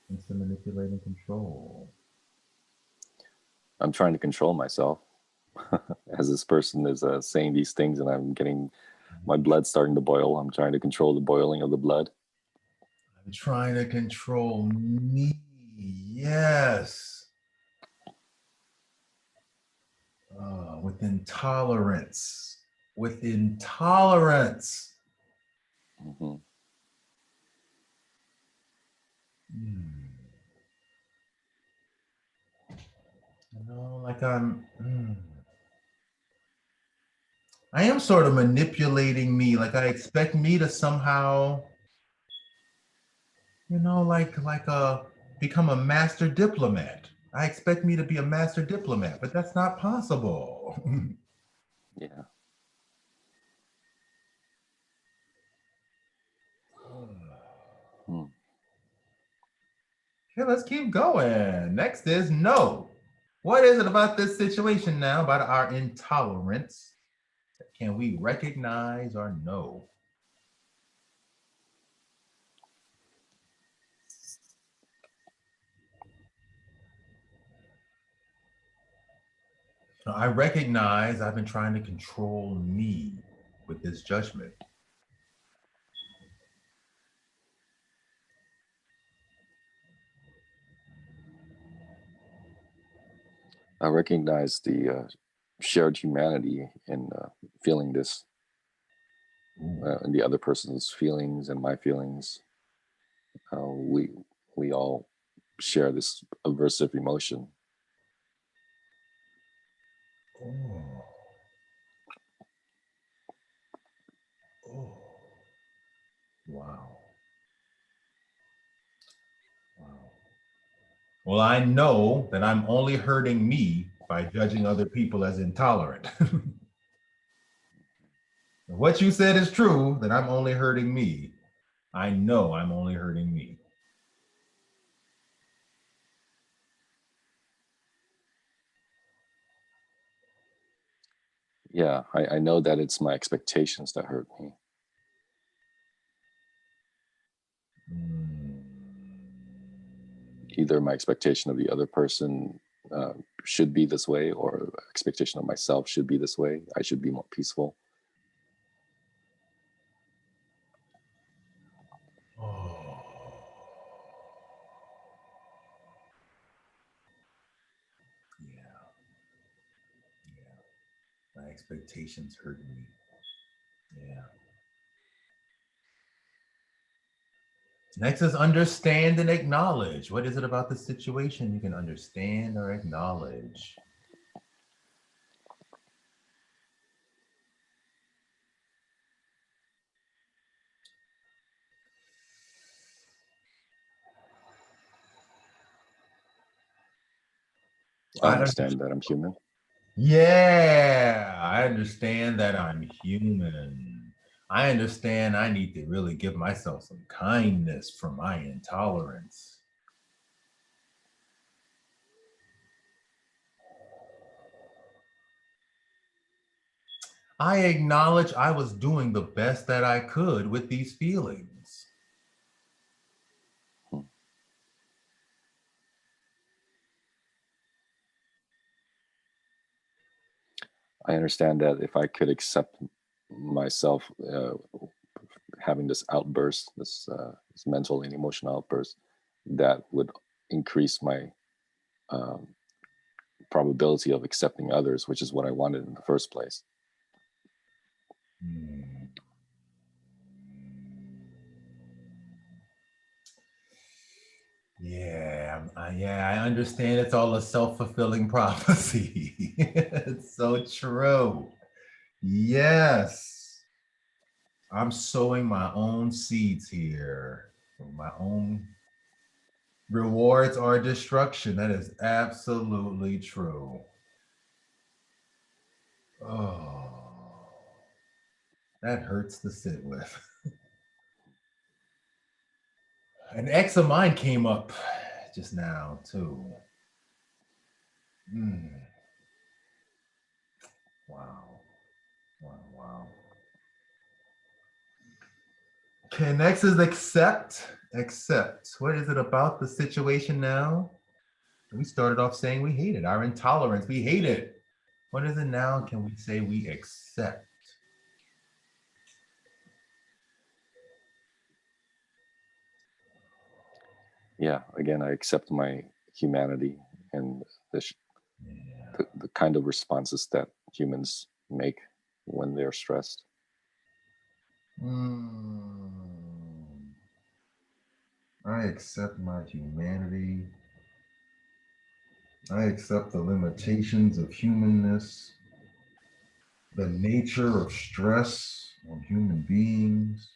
Attempts to manipulate and control. I'm trying to control myself as this person is saying these things, and I'm getting my blood starting to boil. I'm trying to control the boiling of the blood. I'm trying to control me. Yes. With intolerance. With intolerance. Hmm. Hmm. Like I am sort of manipulating me. Like I expect me to somehow, become a master diplomat. I expect me to be a master diplomat, but that's not possible. Yeah. Hmm. Okay, let's keep going. Next is no. What is it about this situation now, about our intolerance, that can we recognize or know? So I recognize I've been trying to control me with this judgment. I recognize the shared humanity in feeling this, and the other person's feelings and my feelings. We all share this aversive emotion. Oh, oh, wow. Wow. Well, I know that I'm only hurting me by judging other people as intolerant. If what you said is true, then I'm only hurting me. I know I'm only hurting me. Yeah, I know that it's my expectations that hurt me. either my expectation of the other person should be this way, or expectation of myself should be this way. I should be more peaceful. Oh. Yeah. Yeah. My expectations hurt me. Yeah. Next is understand and acknowledge. What is it about the situation you can understand or acknowledge? I understand that I'm human. Yeah, I understand that I'm human. I understand I need to really give myself some kindness for my intolerance. I acknowledge I was doing the best that I could with these feelings. I understand that if I could accept myself having this outburst, this mental and emotional outburst, that would increase my probability of accepting others, which is what I wanted in the first place. Yeah, I understand it's all a self-fulfilling prophecy. It's so true. Yes. I'm sowing my own seeds here. My own rewards are destruction. That is absolutely true. Oh, that hurts to sit with. An ex of mine came up just now, too. Wow. Wow. Okay, next is accept. Accept. What is it about the situation now? We started off saying we hate it. Our intolerance, we hate it. What is it now? Can we say we accept? Yeah, again, I accept my humanity and the kind of responses that humans make when they're stressed. I accept my humanity. I accept the limitations of humanness, the nature of stress on human beings.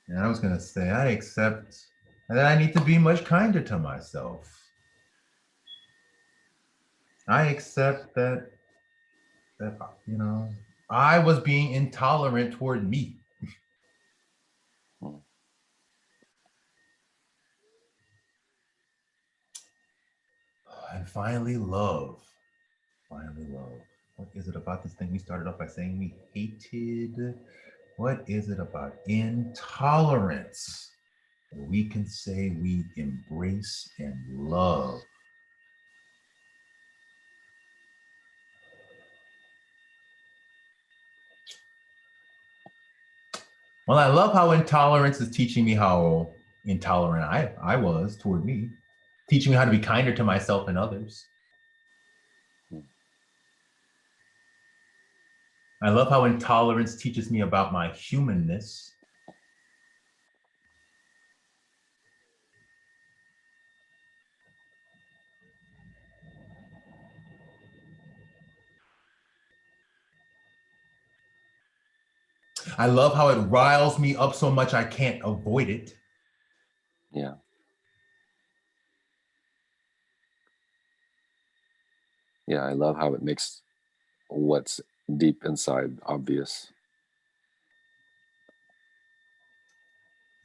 And I was going to say, I accept that I need to be much kinder to myself. I accept that I was being intolerant toward me. And finally, love. Finally, love. What is it about this thing we started off by saying we hated? What is it about intolerance? We can say we embrace and love. Well, I love how intolerance is teaching me how intolerant I was toward me, teaching me how to be kinder to myself and others. I love how intolerance teaches me about my humanness. I love how it riles me up so much I can't avoid it. Yeah. Yeah, I love how it makes what's deep inside obvious.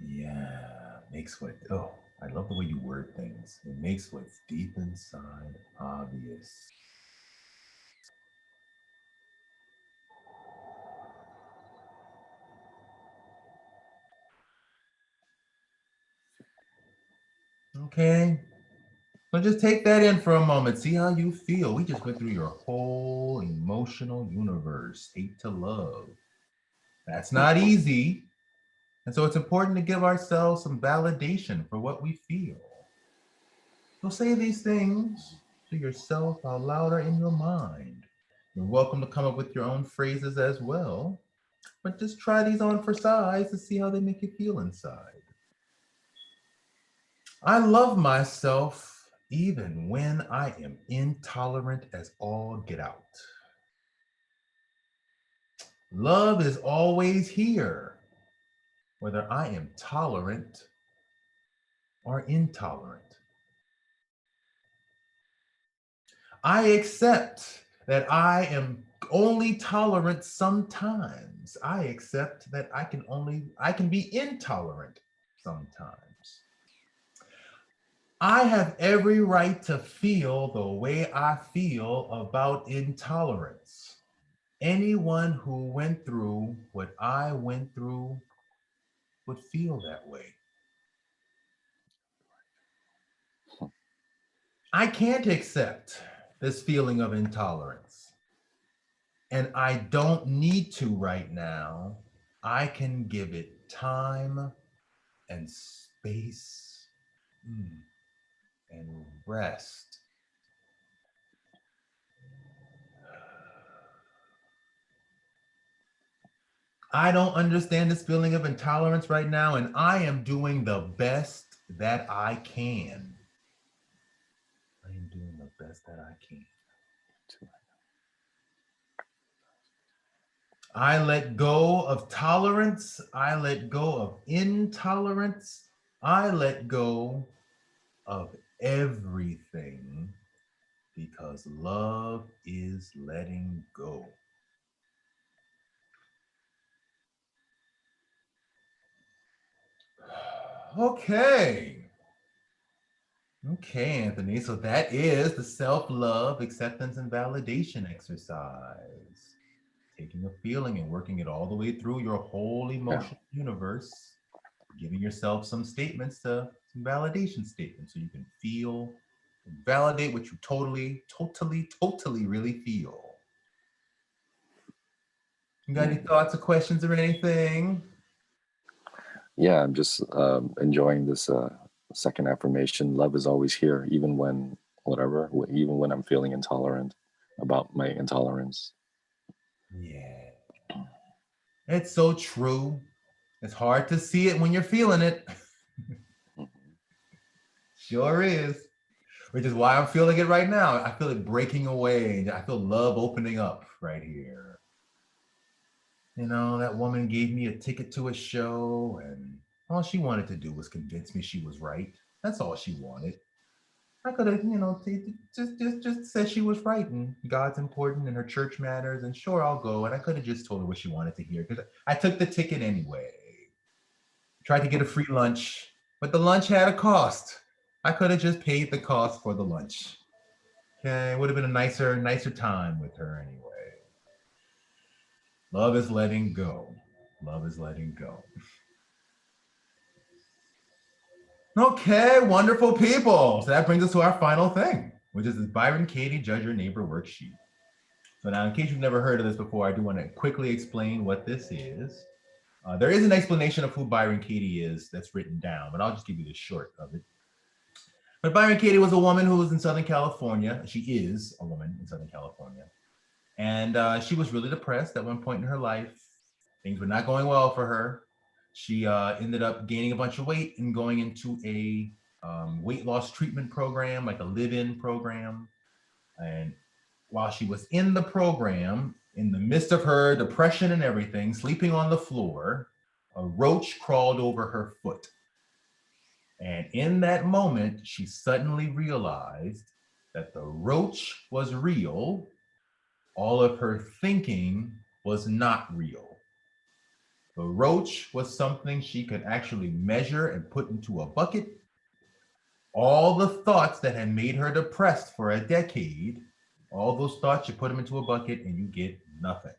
Yeah, makes what, I love the way you word things. It makes what's deep inside obvious. Okay. So just take that in for a moment. See how you feel. We just went through your whole emotional universe. Hate to love. That's not easy. And so it's important to give ourselves some validation for what we feel. So say these things to yourself out loud or in your mind. You're welcome to come up with your own phrases as well, but just try these on for size to see how they make you feel inside. I love myself even when I am intolerant as all get out. Love is always here, whether I am tolerant or intolerant. I accept that I am only tolerant sometimes. I accept that I can be intolerant sometimes. I have every right to feel the way I feel about intolerance. Anyone who went through what I went through would feel that way. I can't accept this feeling of intolerance. And I don't need to right now. I can give it time and space and rest. I don't understand this feeling of intolerance right now, and I am doing the best that I can. I am doing the best that I can. I let go of tolerance. I let go of intolerance. I let go of everything because love is letting go. Okay. Okay, Anthony. So that is the self-love, acceptance, and validation exercise. Taking a feeling and working it all the way through your whole emotional universe, giving yourself some statements some validation statements so you can feel and validate what you totally really feel. You got any thoughts or questions or anything? Yeah, I'm just enjoying this second affirmation. Love is always here, even when even when I'm feeling intolerant about my intolerance. Yeah. It's so true. It's hard to see it when you're feeling it. Sure is. Which is why I'm feeling it right now. I feel it breaking away. I feel love opening up right here. You know, that woman gave me a ticket to a show, and all she wanted to do was convince me she was right. That's all she wanted. I could have, just said she was right, and God's important, and her church matters, and sure, I'll go. And I could have just told her what she wanted to hear because I took the ticket anyway. Tried to get a free lunch, but the lunch had a cost. I could have just paid the cost for the lunch. Okay, it would have been a nicer time with her anyway. Love is letting go. Love is letting go. Okay, wonderful people. So that brings us to our final thing, which is this Byron Katie Judge Your Neighbor worksheet. So now, in case you've never heard of this before, I do want to quickly explain what this is. There is an explanation of who Byron Katie is that's written down, but I'll just give you the short of it. But Byron Katie was a woman who was in Southern California. She is a woman in Southern California. And she was really depressed at one point in her life. Things were not going well for her. She ended up gaining a bunch of weight and going into a weight loss treatment program, like a live-in program. And while she was in the program, in the midst of her depression and everything, sleeping on the floor, a roach crawled over her foot. And in that moment, she suddenly realized that the roach was real. All of her thinking was not real. The roach was something she could actually measure and put into a bucket. All the thoughts that had made her depressed for a decade, all those thoughts, you put them into a bucket and you get nothing.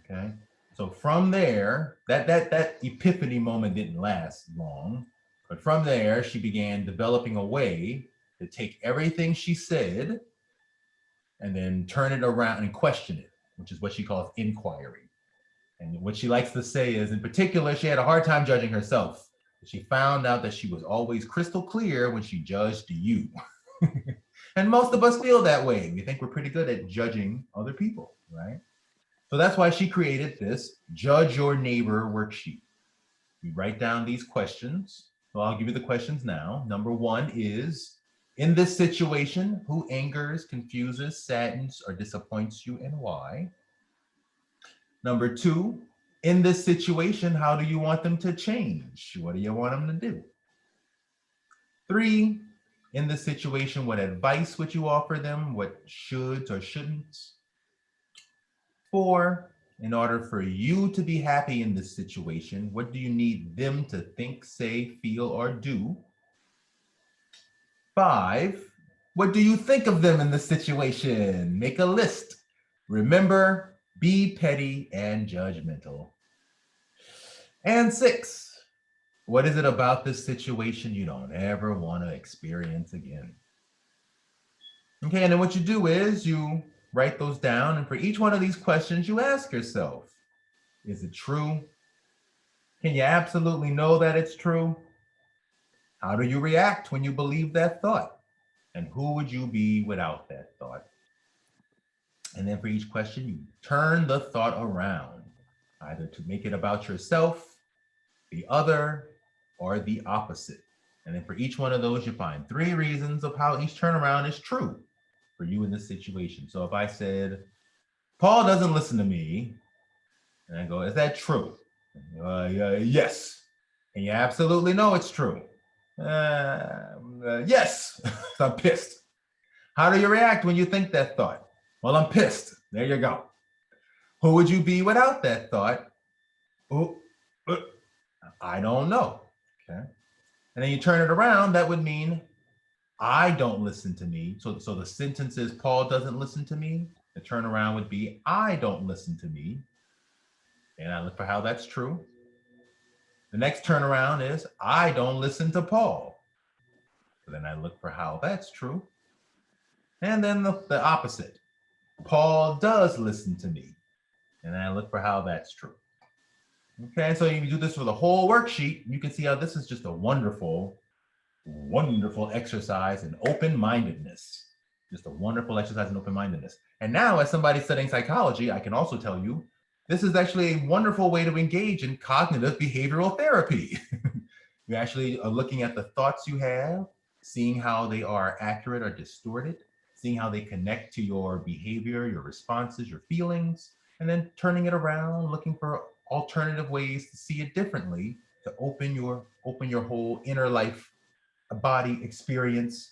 Okay. So from there, that epiphany moment didn't last long. But from there, she began developing a way to take everything she said and then turn it around and question it, which is what she calls inquiry. And what she likes to say is, in particular, she had a hard time judging herself. She found out that she was always crystal clear when she judged you. And most of us feel that way. We think we're pretty good at judging other people, right? So that's why she created this Judge Your Neighbor worksheet. You write down these questions. So I'll give you the questions now. Number 1 is, in this situation, who angers, confuses, saddens, or disappoints you, and why? Number 2, in this situation, how do you want them to change? What do you want them to do? 3, in this situation, what advice would you offer them? What shoulds or shouldn'ts? 4, in order for you to be happy in this situation, what do you need them to think, say, feel, or do? 5, what do you think of them in this situation? Make a list. Remember, be petty and judgmental. And 6, what is it about this situation you don't ever want to experience again? Okay, and then what you do is you write those down, and for each one of these questions, you ask yourself, is it true? Can you absolutely know that it's true? How do you react when you believe that thought? And who would you be without that thought? And then for each question, you turn the thought around, either to make it about yourself, the other, or the opposite. And then for each one of those, you find 3 reasons of how each turnaround is true for you in this situation. So if I said, Paul doesn't listen to me, and I go, is that true? Yes. And you absolutely know it's true. Yes. I'm pissed. How do you react when you think that thought? Well, I'm pissed. There you go. Who would you be without that thought? I don't know. Okay. And then you turn it around, that would mean I don't listen to me. So the sentence is Paul doesn't listen to me. The turnaround would be I don't listen to me. And I look for how that's true. The next turnaround is I don't listen to Paul. So then I look for how that's true. And then the opposite. Paul does listen to me. And then I look for how that's true. Okay, so you do this for the whole worksheet. You can see how this is just a wonderful, wonderful exercise in open-mindedness. Just a wonderful exercise in open-mindedness. And now, as somebody studying psychology, I can also tell you, this is actually a wonderful way to engage in cognitive behavioral therapy. You actually are looking at the thoughts you have, seeing how they are accurate or distorted, seeing how they connect to your behavior, your responses, your feelings, and then turning it around, looking for alternative ways to see it differently, to open your whole inner life, body experience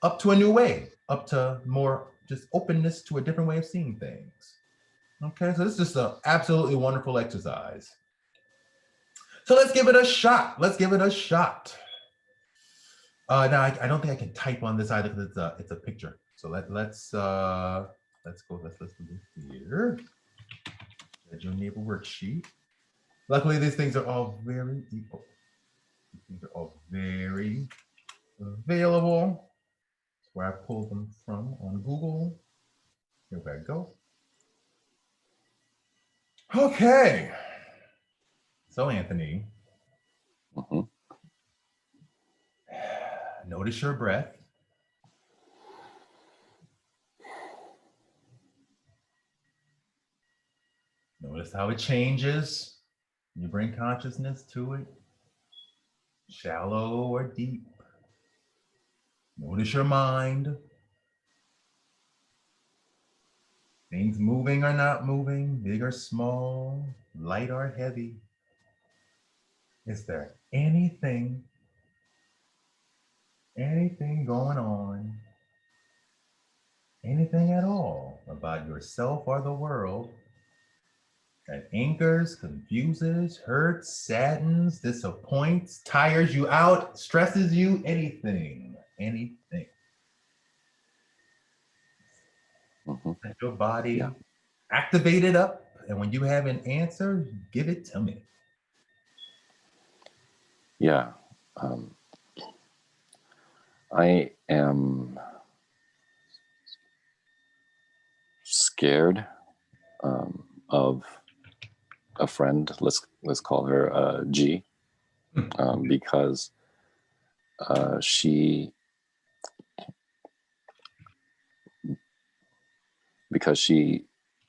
up to a new way, up to more just openness to a different way of seeing things. Okay, so this is just an absolutely wonderful exercise. So let's give it a shot. Let's give it a shot. Now I don't think I can type on this either because it's a picture. So let's do this here. Judge Your Neighbor worksheet. Luckily, these things are all very equal. These things are all very available. That's where I pulled them from on Google. Here we go. Okay. So Anthony, notice your breath. Notice how it changes. You bring consciousness to it. Shallow or deep. Notice your mind. Things moving or not moving, big or small, light or heavy. Is there anything going on, anything at all about yourself or the world that angers, confuses, hurts, saddens, disappoints, tires you out, stresses you, anything? Let your body activate it up, and when you have an answer, give it to me. Yeah. I am scared of a friend. Let's call her G, because she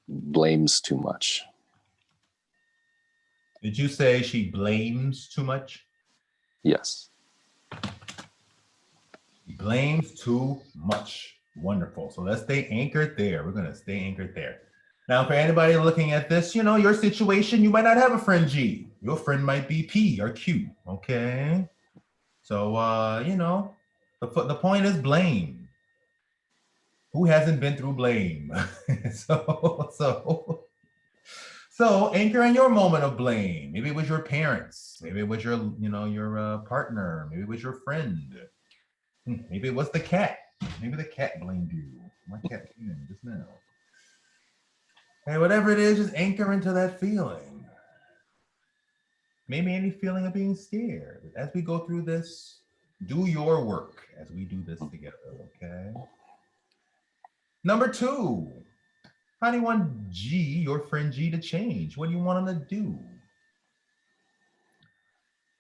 blames too much. Did you say she blames too much? Yes. She blames too much. Wonderful. So let's stay anchored there. We're going to stay anchored there. Now, for anybody looking at this, your situation, you might not have a friend G. Your friend might be P or Q. Okay. So, the point is blame. Who hasn't been through blame? So anchor in your moment of blame. Maybe it was your parents. Maybe it was your partner. Maybe it was your friend. Maybe it was the cat. Maybe the cat blamed you. My cat came in just now. Hey, whatever it is, just anchor into that feeling. Maybe any feeling of being scared. As we go through this, do your work as we do this together, okay? Number 2, how do you want G, your friend G, to change? What do you want him to do?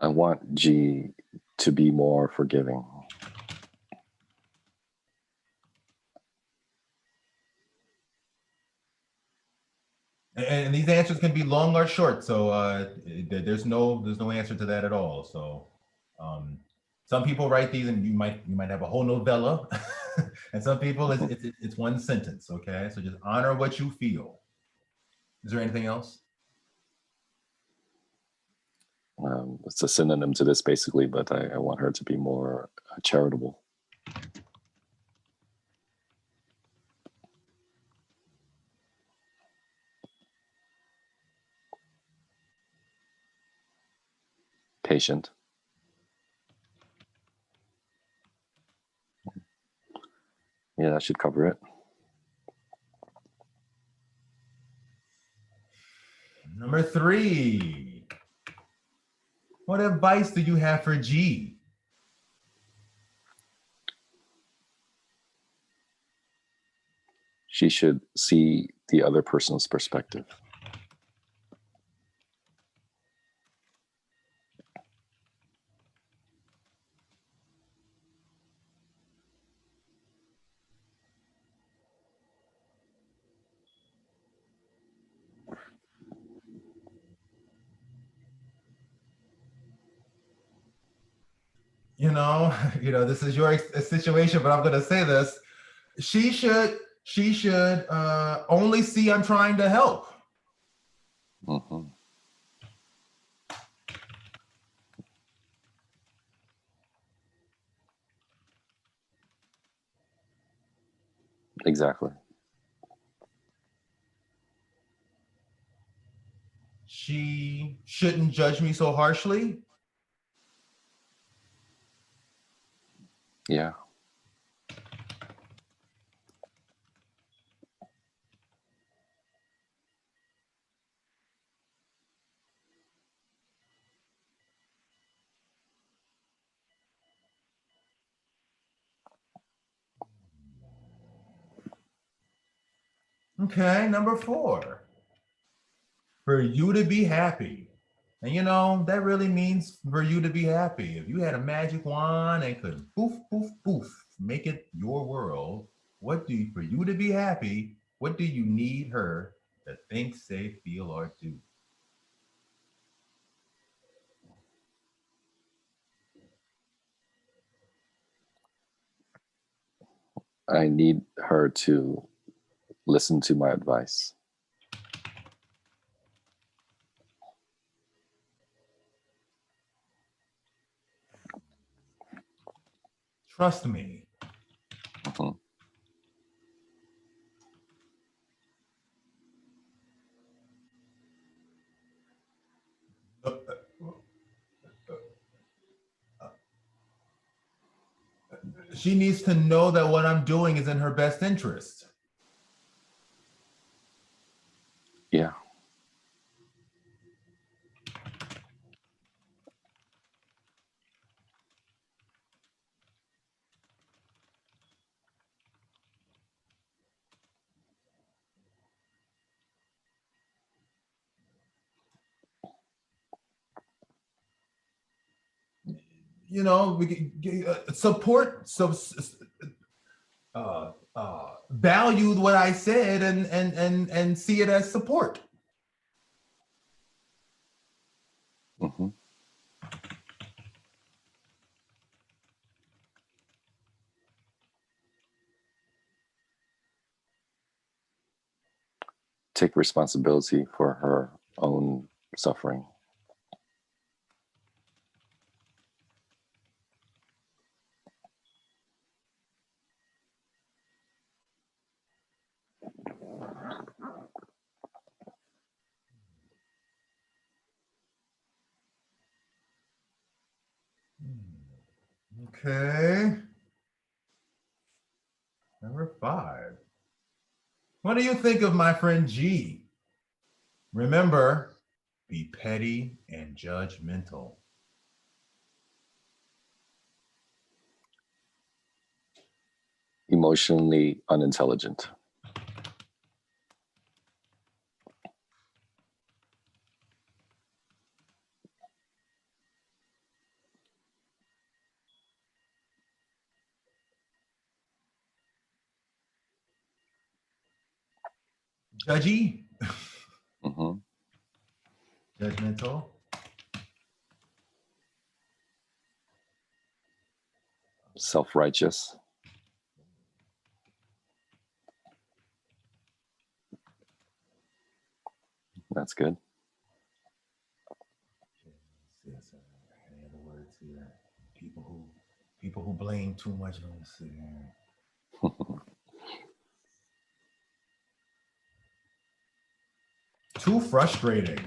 I want G to be more forgiving. And these answers can be long or short, so there's no answer to that at all. So some people write these, and you might have a whole novella, and some people it's one sentence. Okay, so just honor what you feel. Is there anything else? It's a synonym to this, basically, but I want her to be more charitable. Patient. Yeah, that should cover it. Number 3. What advice do you have for G? She should see the other person's perspective. This is your situation, but I'm going to say this. She should only see I'm trying to help. Mm-hmm. Exactly. She shouldn't judge me so harshly. Yeah. Okay, number 4. For you to be happy. And that really means for you to be happy. If you had a magic wand and could poof, poof, poof, make it your world, for you to be happy, what do you need her to think, say, feel, or do? I need her to listen to my advice. Trust me. Mm-hmm. She needs to know that what I'm doing is in her best interest. Yeah. you know, we can support, so value what I said and see it as support. Mm-hmm. Take responsibility for her own suffering. Okay. Number 5. What do you think of my friend G? Remember, be petty and judgmental. Emotionally unintelligent. Judgy? Mm-hmm. Judgmental? Self-righteous. That's good. Any other words here? People who blame too much. Let's see. Too frustrating.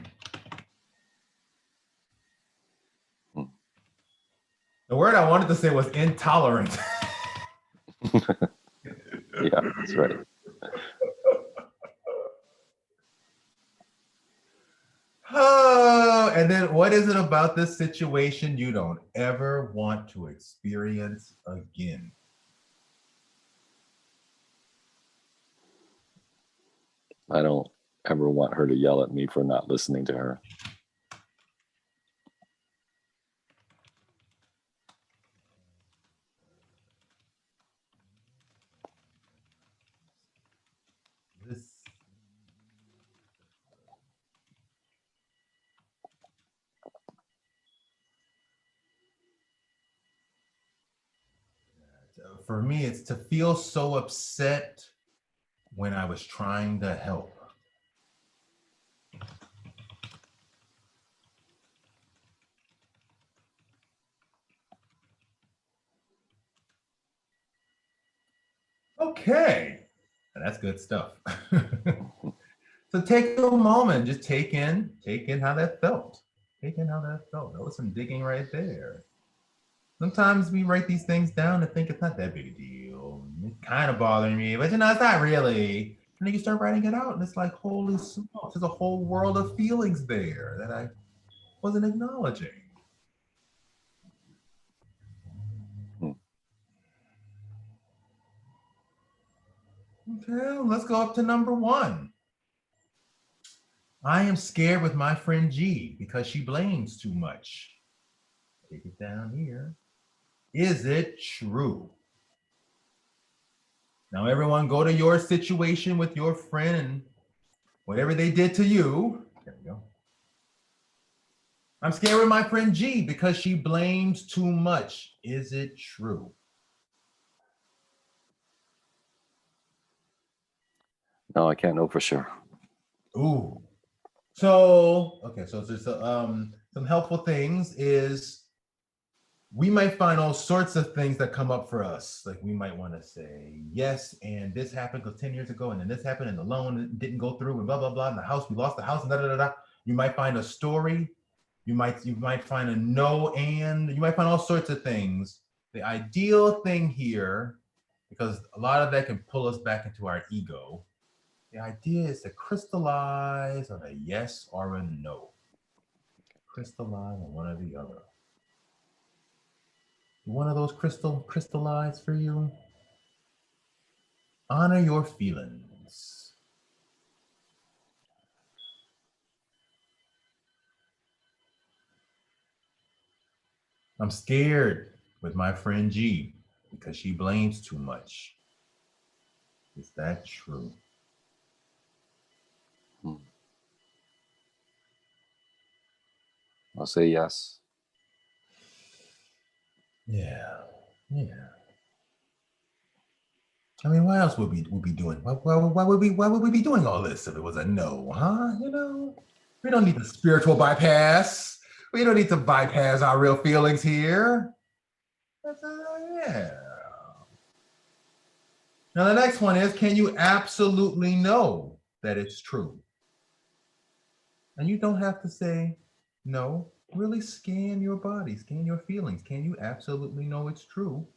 The word I wanted to say was intolerant. Yeah, that's right. Oh, and then what is it about this situation you don't ever want to experience again? I don't ever want her to yell at me for not listening to her. This for me, it's to feel so upset when I was trying to help. Okay, that's good stuff. So take a moment, just take in how that felt. Take in how that felt. That was some digging right there. Sometimes we write these things down and think it's not that big a deal. It's kind of bothering me, but you know, it's not really. And then you start writing it out, and it's like, holy smokes, there's a whole world of feelings there that I wasn't acknowledging. Okay, let's go up to number 1. I am scared with my friend G because she blames too much. Take it down here. Is it true? Now, everyone, go to your situation with your friend and whatever they did to you. There we go. I'm scared with my friend G because she blames too much. Is it true? No, I can't know for sure. Ooh. So, okay, so there's some helpful things is we might find all sorts of things that come up for us. Like we might want to say, yes, and this happened because 10 years ago, and then this happened, and the loan didn't go through, and blah, blah, blah, and the house, we lost the house, and da, da, da, da. You might find a story. You might find a no, and you might find all sorts of things. The ideal thing here, because a lot of that can pull us back into our ego, the idea is to crystallize on a yes or a no. Crystallize on one or the other. One of those crystallize for you? Honor your feelings. I'm scared with my friend G because she blames too much. Is that true? I'll say yes. Yeah. I mean, why else would we be doing? Why would we be doing all this if it was a no, huh? We don't need the spiritual bypass. We don't need to bypass our real feelings here. Yeah. Now the next one is, can you absolutely know that it's true? And you don't have to say no. Really scan your body, scan your feelings. Can you absolutely know it's true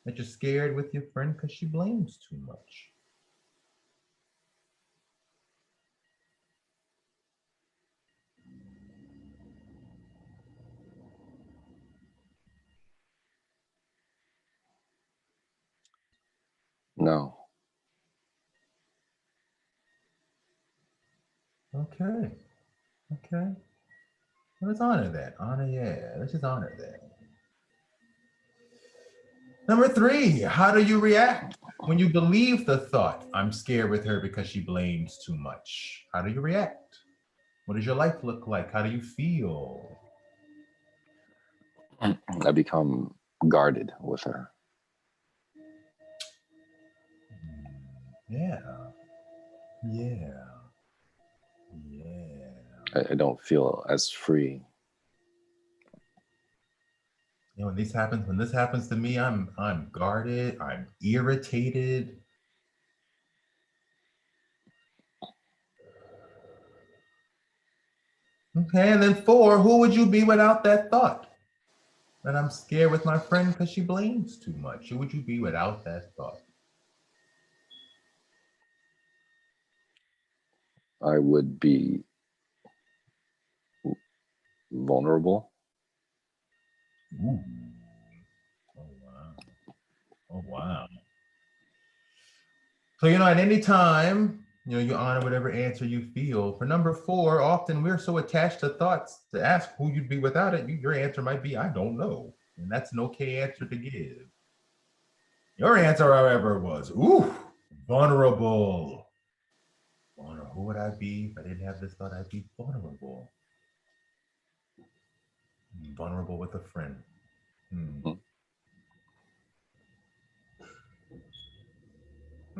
that you're scared with your friend because she blames too much? No. Okay. Let's honor that. Let's just honor that. Number 3, how do you react when you believe the thought, I'm scared with her because she blames too much? How do you react? What does your life look like? How do you feel? I become guarded with her. Yeah. I don't feel as free. When this happens to me, I'm guarded, I'm irritated. Okay, and then 4, who would you be without that thought? That I'm scared with my friend because she blames too much. Who would you be without that thought? I would be vulnerable. Ooh. Oh, wow. So, at any time, you honor whatever answer you feel. For number 4, often we're so attached to thoughts to ask who you'd be without it. Your answer might be, I don't know. And that's an okay answer to give. Your answer, however, was, ooh, vulnerable. Who would I be if I didn't have this thought? I'd be vulnerable. Vulnerable with a friend.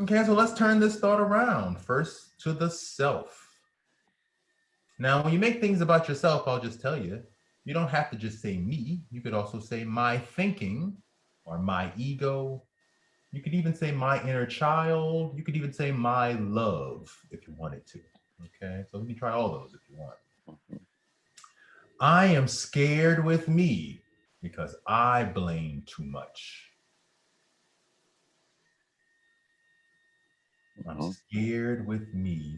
Okay, so let's turn this thought around. First to the self. Now, when you make things about yourself, I'll just tell you, you don't have to just say me. You could also say my thinking or my ego. You could even say my inner child. You could even say my love if you wanted to. Okay, so you can try all those if you want. I am scared with me because I blame too much. I'm scared with me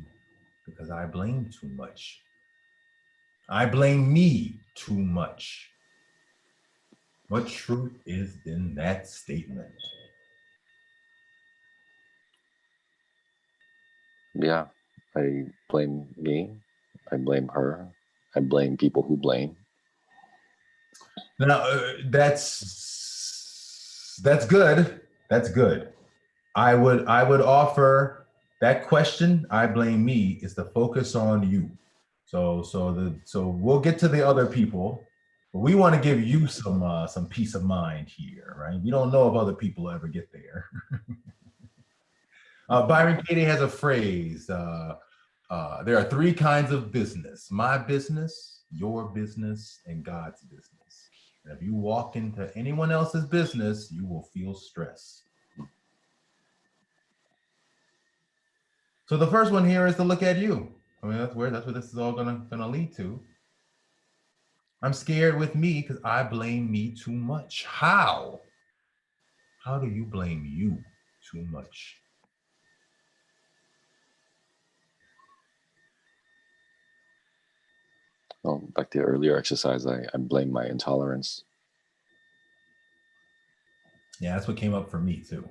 because I blame too much. I blame me too much. What truth is in that statement? Yeah, I blame me. I blame her. I blame people who blame. Now, that's good. That's good. I would offer that question. I blame me is to focus on you. So we'll get to the other people, but we want to give you some peace of mind here, right? We don't know if other people ever get there. Byron Katie has a phrase. There are 3 kinds of business: my business, your business, and God's business. And if you walk into anyone else's business, you will feel stress. So the first one here is to look at you. I mean, that's what this is all gonna lead to. I'm scared with me because I blame me too much. How? How do you blame you too much? Well, back to the earlier exercise, I blame my intolerance. Yeah, that's what came up for me too.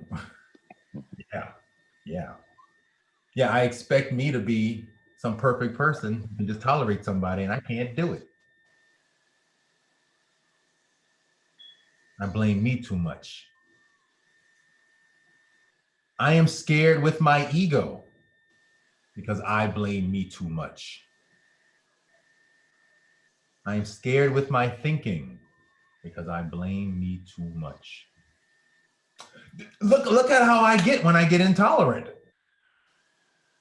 Yeah, I expect me to be some perfect person and just tolerate somebody, and I can't do it. I blame me too much. I am scared with my ego because I blame me too much. I am scared with my thinking because I blame me too much. Look at how I get when I get intolerant.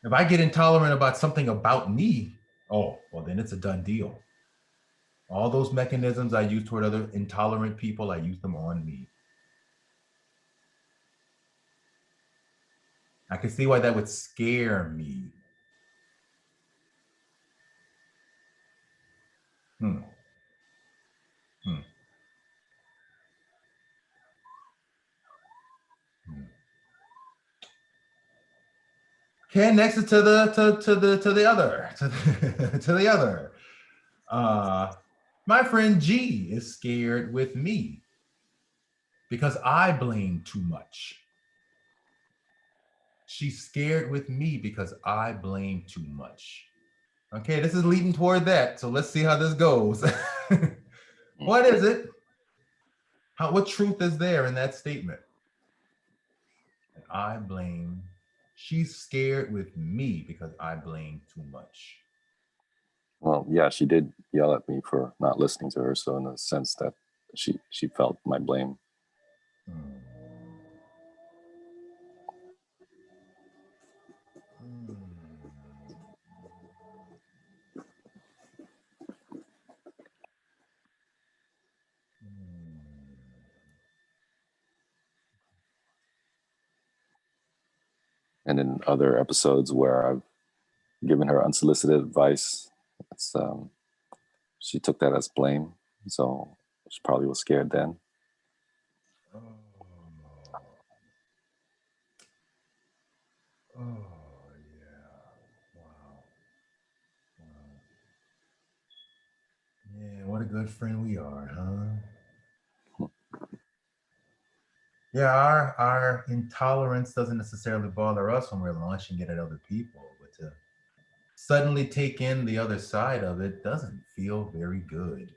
If I get intolerant about something about me, oh, well, then it's a done deal. All those mechanisms I use toward other intolerant people, I use them on me. I can see why that would scare me. Hmm. Okay, next is to the other. My friend G is scared with me because I blame too much. She's scared with me because I blame too much. Okay, this is leading toward that. So let's see how this goes. What is it? What truth is there in that statement? I blame. She's scared with me because I blame too much. Well, yeah, she did yell at me for not listening to her. So in the sense that she felt my blame. And in other episodes where I've given her unsolicited advice, it's she took that as blame. So she probably was scared then. Oh, yeah. Wow. Yeah, what a good friend we are, huh? Yeah, our intolerance doesn't necessarily bother us when we're launching it at other people, but to suddenly take in the other side of it doesn't feel very good.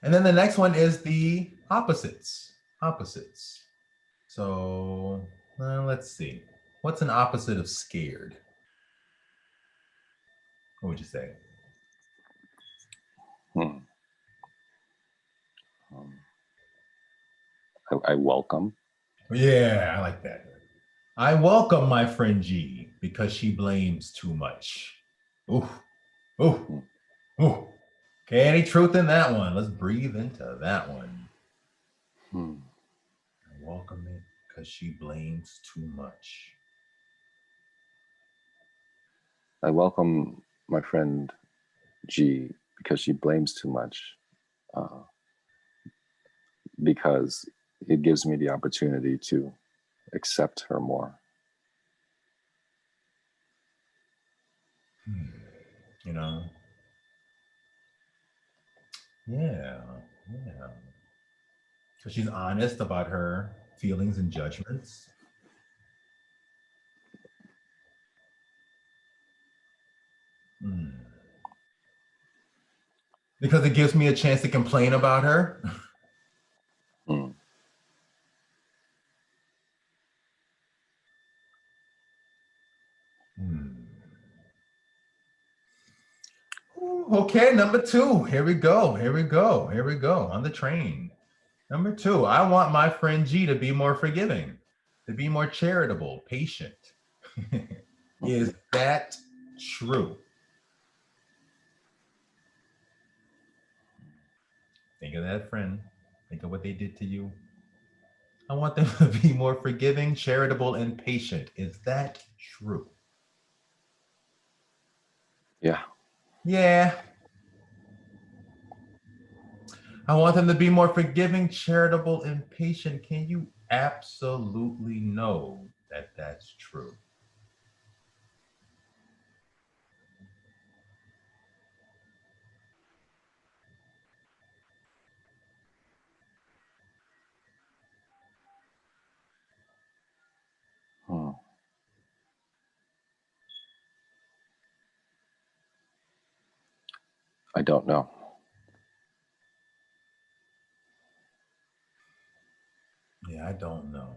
And then the next one is the opposites. Opposites. So let's see. What's an opposite of scared? What would you say? I welcome. Yeah, I like that. I welcome my friend G because she blames too much. Ooh, ooh, ooh. Okay, any truth in that one? Let's breathe into that one. I welcome it because she blames too much. I welcome my friend G because she blames too much, because it gives me the opportunity to accept her more. You know? Yeah. So she's honest about her feelings and judgments. Because it gives me a chance to complain about her. Okay, number 2. Here we go. On the train. Number 2, I want my friend G to be more forgiving, to be more charitable, patient. Is that true? Think of that friend. Think of what they did to you. I want them to be more forgiving, charitable, and patient. Is that true? Yeah. Yeah. I want them to be more forgiving, charitable, and patient. Can you absolutely know that that's true? I don't know. Yeah, I don't know.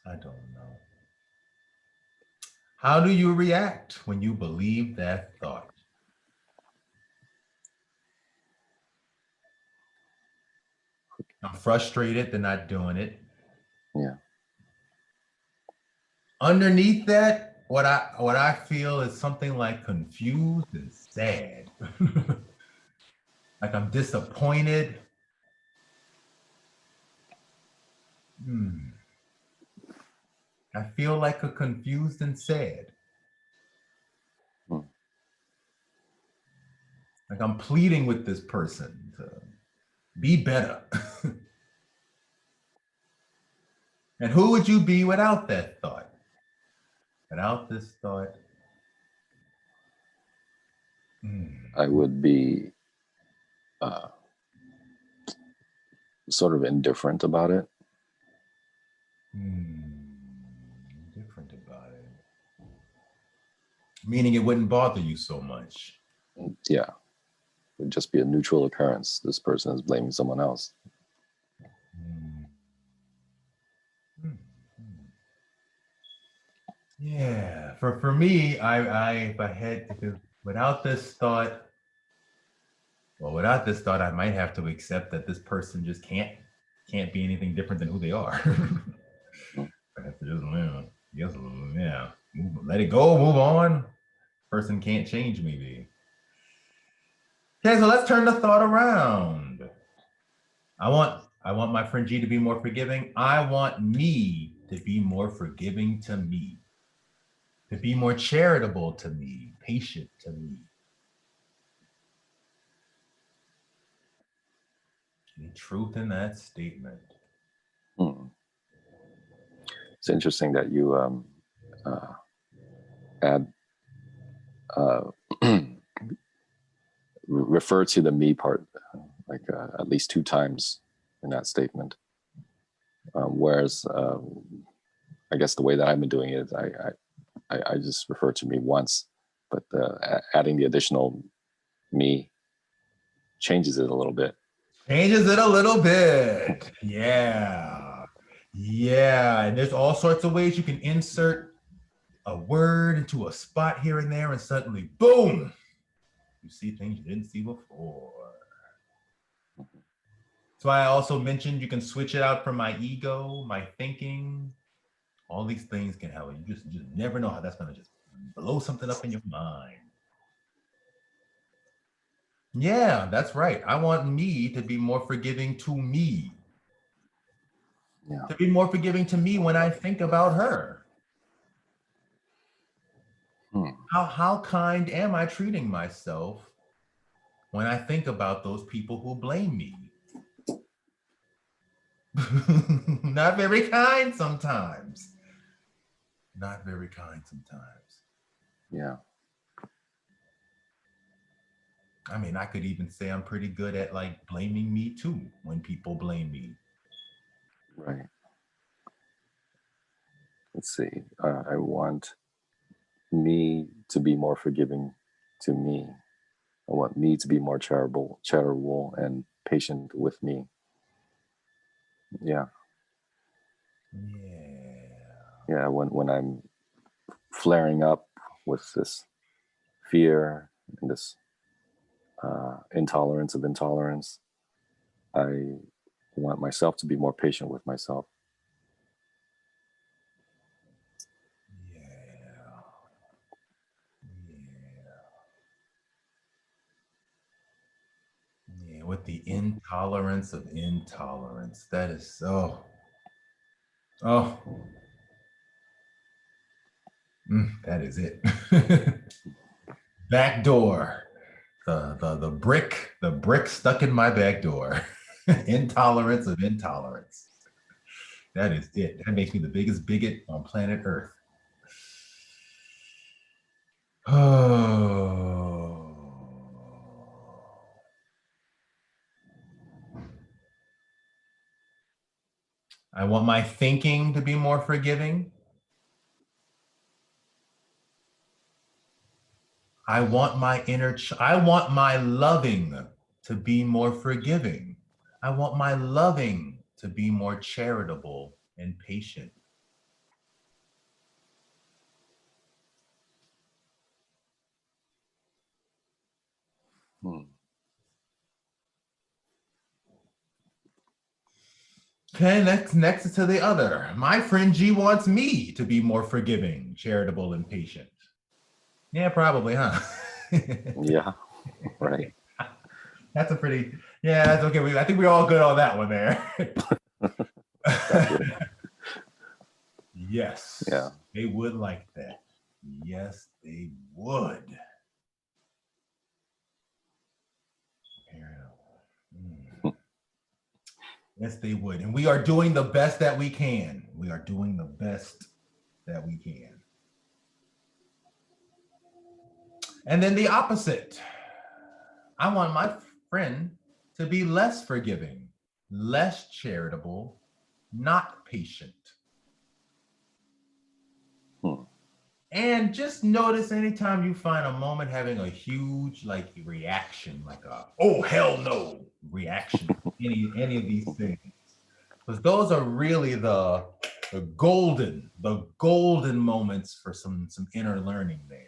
I don't know. How do you react when you believe that thought? I'm frustrated, they're not doing it. Yeah. Underneath that, what I feel is something like confused and sad. Like I'm disappointed. I feel like a confused and sad. Like I'm pleading with this person to be better. And who would you be without that thought? Without this thought? I would be sort of indifferent about it. Indifferent about it. Meaning it wouldn't bother you so much. Yeah. It would just be a neutral occurrence. This person is blaming someone else. Yeah, for me, if I had to, without this thought, I might have to accept that this person just can't be anything different than who they are. I have to just let it go, move on. Person can't change me. Okay, so let's turn the thought around. I want my friend G to be more forgiving. I want me to be more forgiving to me. To be more charitable to me, patient to me. Any truth in that statement? It's interesting that you add refer to the me part like at least 2 times in that statement. Whereas I guess the way that I've been doing it is I just refer to me once, but adding the additional me changes it a little bit. Changes it a little bit. Yeah. Yeah. And there's all sorts of ways you can insert a word into a spot here and there, and suddenly, boom, you see things you didn't see before. So I also mentioned you can switch it out from my ego, my thinking. All these things can help. You just never know how that's going to just blow something up in your mind. Yeah, that's right. I want me to be more forgiving to me. Yeah. To be more forgiving to me when I think about her. How kind am I treating myself when I think about those people who blame me? Not very kind sometimes. Not very kind sometimes. Yeah. I mean, I could even say I'm pretty good at like blaming me too when people blame me. Right. Let's see. I want me to be more forgiving to me. I want me to be more charitable and patient with me. Yeah. Yeah. When I'm flaring up with this fear and this intolerance of intolerance, I want myself to be more patient with myself. Yeah, with the intolerance of intolerance. That is so. Oh. That is it. Back door. The brick stuck in my back door. Intolerance of intolerance. That is it. That makes me the biggest bigot on planet Earth. Oh. I want my thinking to be more forgiving. I want I want my loving to be more forgiving. I want my loving to be more charitable and patient. Hmm. Okay, next to the other. My friend G wants me to be more forgiving, charitable, and patient. Yeah, probably, huh? Yeah, right. That's a pretty, yeah, that's okay. I think we're all good on that one there. Gotcha. Yes, Yeah. they would like that. Yes, they would. Yes, they would. And we are doing the best that we can. We are doing the best that we can. And then the opposite. I want my friend to be less forgiving, less charitable, not patient. Hmm. And just notice anytime you find a moment having a huge like reaction, like a oh hell no reaction, any of these things. Because those are really the golden moments for some inner learning there.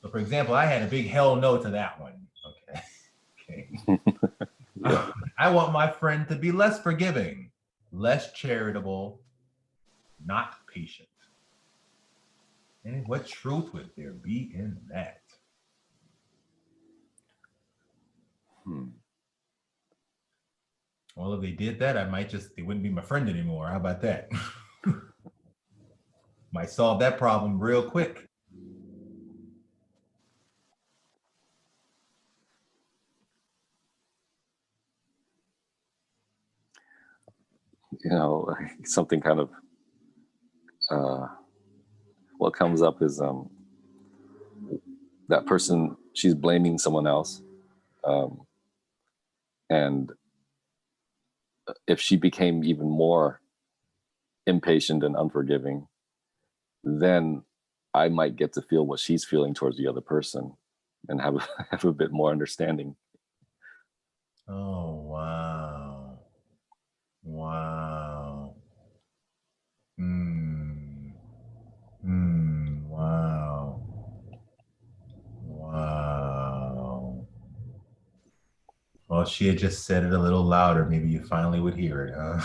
So for example, I had a big hell no to that one. Okay. Okay. Yeah. I want my friend to be less forgiving, less charitable, not patient. And what truth would there be in that? Hmm. Well, if they did that, they wouldn't be my friend anymore. How about that? Might solve that problem real quick. Something kind of what comes up is that person, she's blaming someone else, and if she became even more impatient and unforgiving, then I might get to feel what she's feeling towards the other person and have have a bit more understanding. Oh, wow. Wow. Wow. Wow. Well, she had just said it a little louder. Maybe you finally would hear it, huh?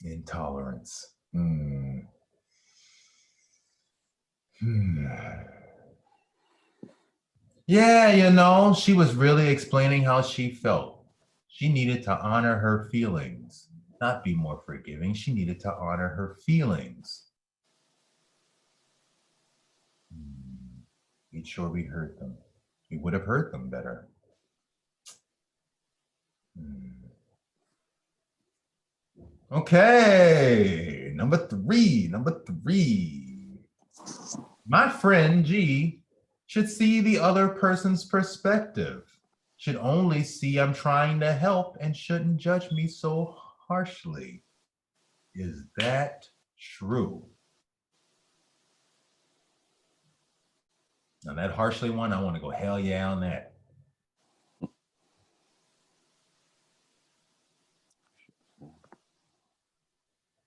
Intolerance. Yeah, she was really explaining how she felt. She needed to honor her feelings, not be more forgiving. She needed to honor her feelings. Made sure we heard them. We would have heard them better. Okay, number three. My friend G should see the other person's perspective, should only see I'm trying to help and shouldn't judge me so harshly. Is that true? Now that harshly one, I want to go hell yeah on that.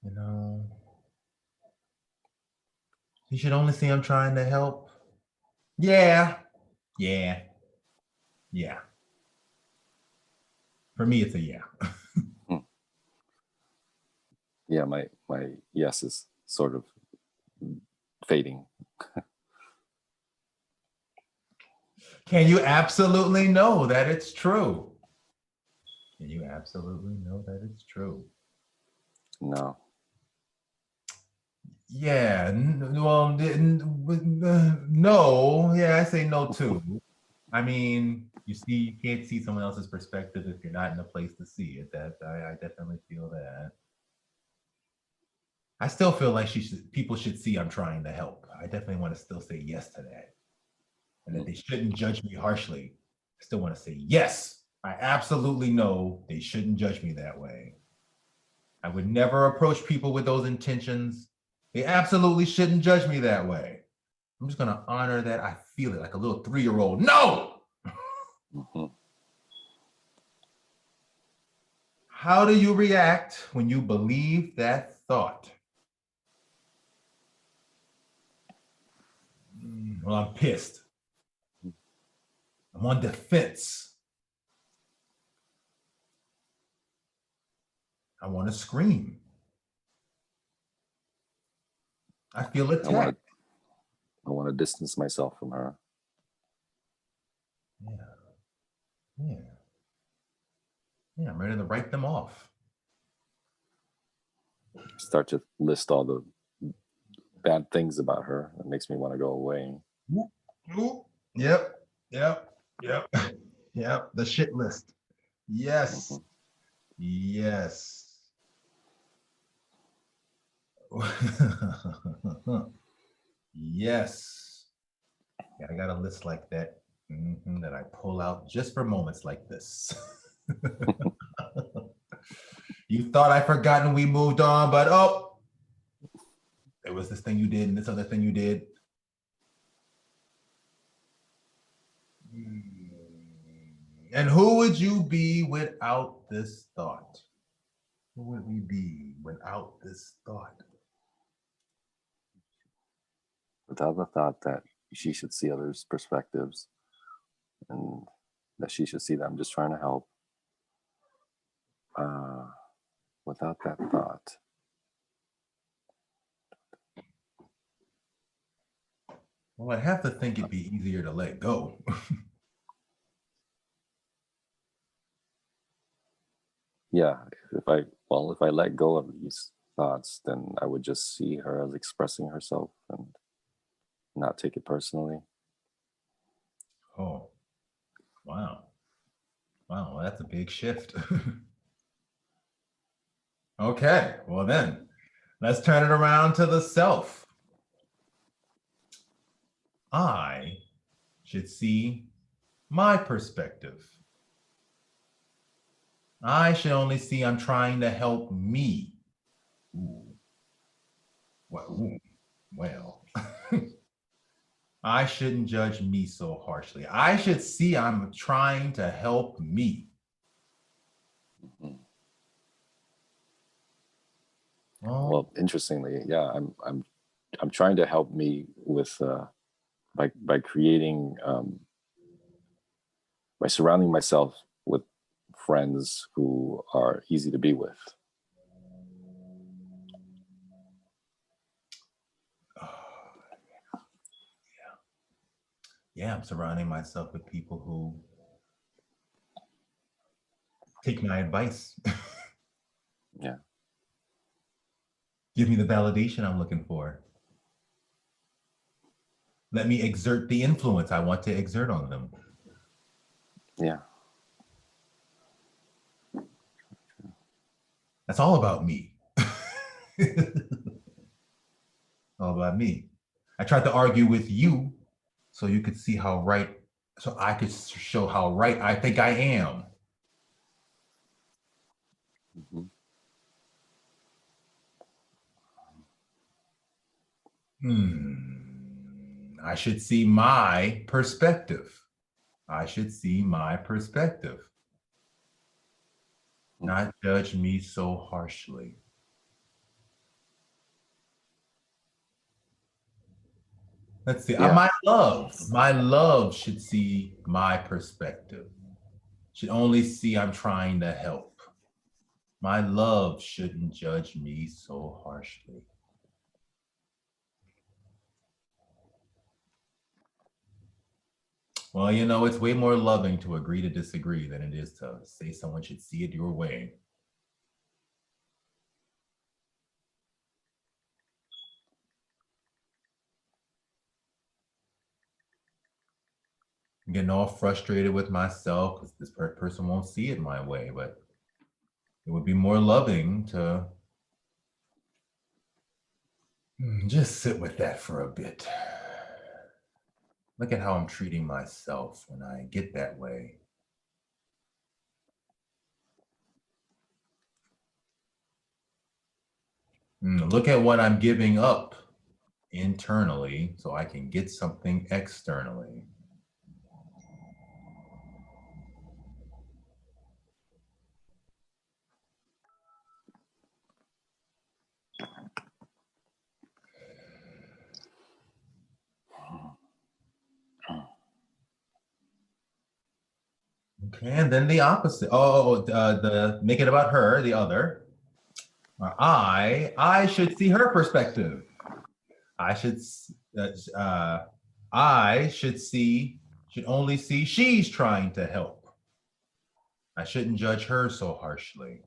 You know, you should only see I'm trying to help. Yeah. For me, it's a yeah. Yeah, my yes is sort of fading. Can you absolutely know that it's true? Can you absolutely know that it's true? No. Yeah, well, no. Yeah, I say no too. I mean, you can't see someone else's perspective if you're not in a place to see it. That I definitely feel that. I still feel like people should see I'm trying to help. I definitely want to still say yes to that, and that they shouldn't judge me harshly. I still want to say yes. I absolutely know they shouldn't judge me that way. I would never approach people with those intentions. They absolutely shouldn't judge me that way. I'm just going to honor that. I feel it like a little 3-year-old. No! How do you react when you believe that thought? Well, I'm pissed. I'm on defense. I want to scream. I feel attacked. I want to distance myself from her. Yeah, I'm ready to write them off. Start to list all the bad things about her. That makes me want to go away. Yep. The shit list. Yes. Yes. Yes. Yeah, I got a list like that that I pull out just for moments like this. You thought I'd forgotten we moved on, but oh, there was this thing you did and this other thing you did. And who would you be without this thought? Who would we be without this thought? Without the thought that she should see others' perspectives and that she should see that I'm just trying to help. Without that thought. Well, I have to think it'd be easier to let go. Yeah, if I let go of these thoughts, then I would just see her as expressing herself and not take it personally. Oh, wow. Wow, that's a big shift. Okay, well then, let's turn it around to the self. I should see my perspective. I should only see I'm trying to help me. Ooh. Well. I shouldn't judge me so harshly. I should see I'm trying to help me. Well, interestingly, yeah, I'm trying to help me with by creating by surrounding myself with friends who are easy to be with. Yeah, I'm surrounding myself with people who take my advice. Yeah. Give me the validation I'm looking for. Let me exert the influence I want to exert on them. Yeah. That's all about me. All about me. I tried to argue with you so you could see how right, so I could show how right I think I am. I should see my perspective. I should see my perspective. Not judge me so harshly. Let's see. Yeah. My love should see my perspective. Should only see I'm trying to help. My love shouldn't judge me so harshly. Well, you know, it's way more loving to agree to disagree than it is to say someone should see it your way. I'm getting all frustrated with myself because this person won't see it my way, but it would be more loving to just sit with that for a bit. Look at how I'm treating myself when I get that way. Look at what I'm giving up internally so I can get something externally. Okay, and then the opposite. The make it about her, the other. I should see her perspective. I should I should only see she's trying to help. I shouldn't judge her so harshly.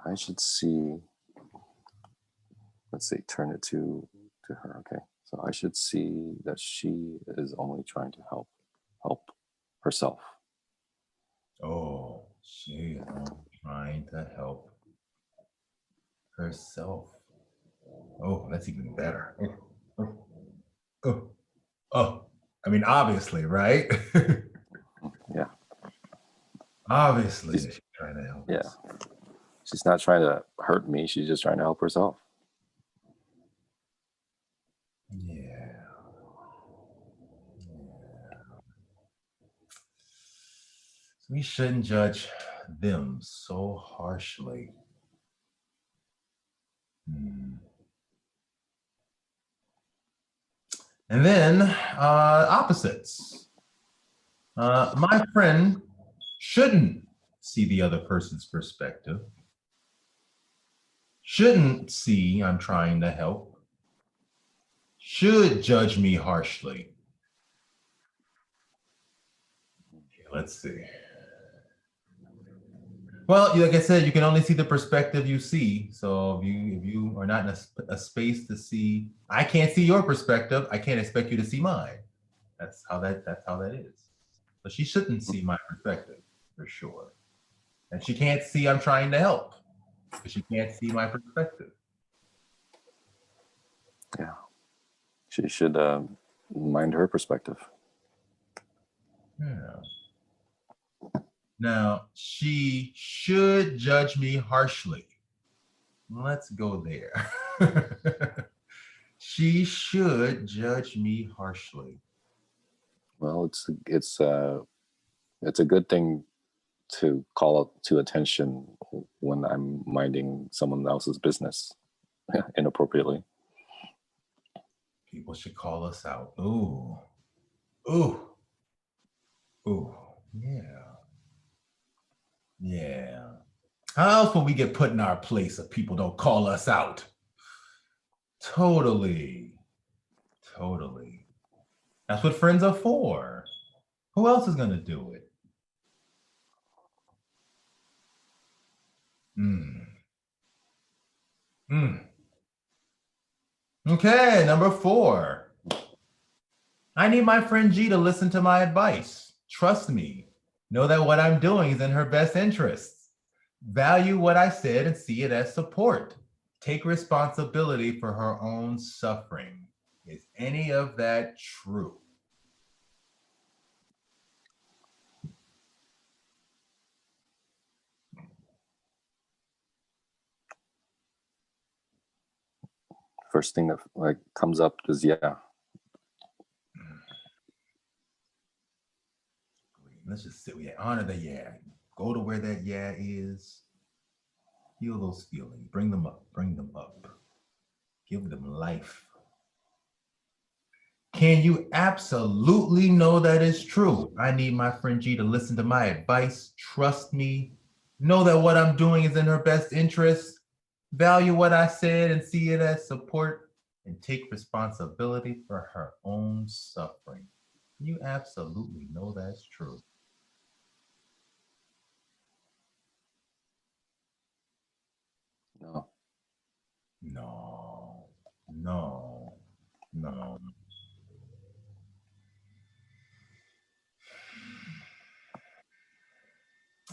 I should see. Let's say turn it to her. Okay, so I should see that she is only trying to help herself. Oh, she is trying to help herself. Oh, that's even better. Oh. I mean, obviously, right? Yeah. Obviously, she's trying to help. Yeah. She's not trying to hurt me. She's just trying to help herself. Yeah. We shouldn't judge them so harshly. And then opposites. My friend shouldn't see the other person's perspective. Shouldn't see I'm trying to help. Should judge me harshly. Okay, let's see. Well, like I said, you can only see the perspective you see. So if you are not in a space to see, I can't see your perspective. I can't expect you to see mine. That's how that is. So she shouldn't see my perspective for sure. And she can't see I'm trying to help because she can't see my perspective. Yeah. She should mind her perspective. Yeah. Now, she should judge me harshly. Let's go there. She should judge me harshly. Well, it's a good thing to call it to attention when I'm minding someone else's business inappropriately. People should call us out. Ooh. Yeah. Yeah. How else will we get put in our place if people don't call us out? Totally. That's what friends are for. Who else is going to do it? Okay, number 4. I need my friend G to listen to my advice. Trust me. Know that what I'm doing is in her best interests. Value what I said and see it as support. Take responsibility for her own suffering. Is any of that true? First thing that comes up is yeah. Let's just sit. Honor the yeah. Go to where that yeah is. Feel those feelings. Bring them up. Give them life. Can you absolutely know that is true? I need my friend G to listen to my advice. Trust me. Know that what I'm doing is in her best interest. Value what I said and see it as support, and take responsibility for her own suffering. You absolutely know that's true. No.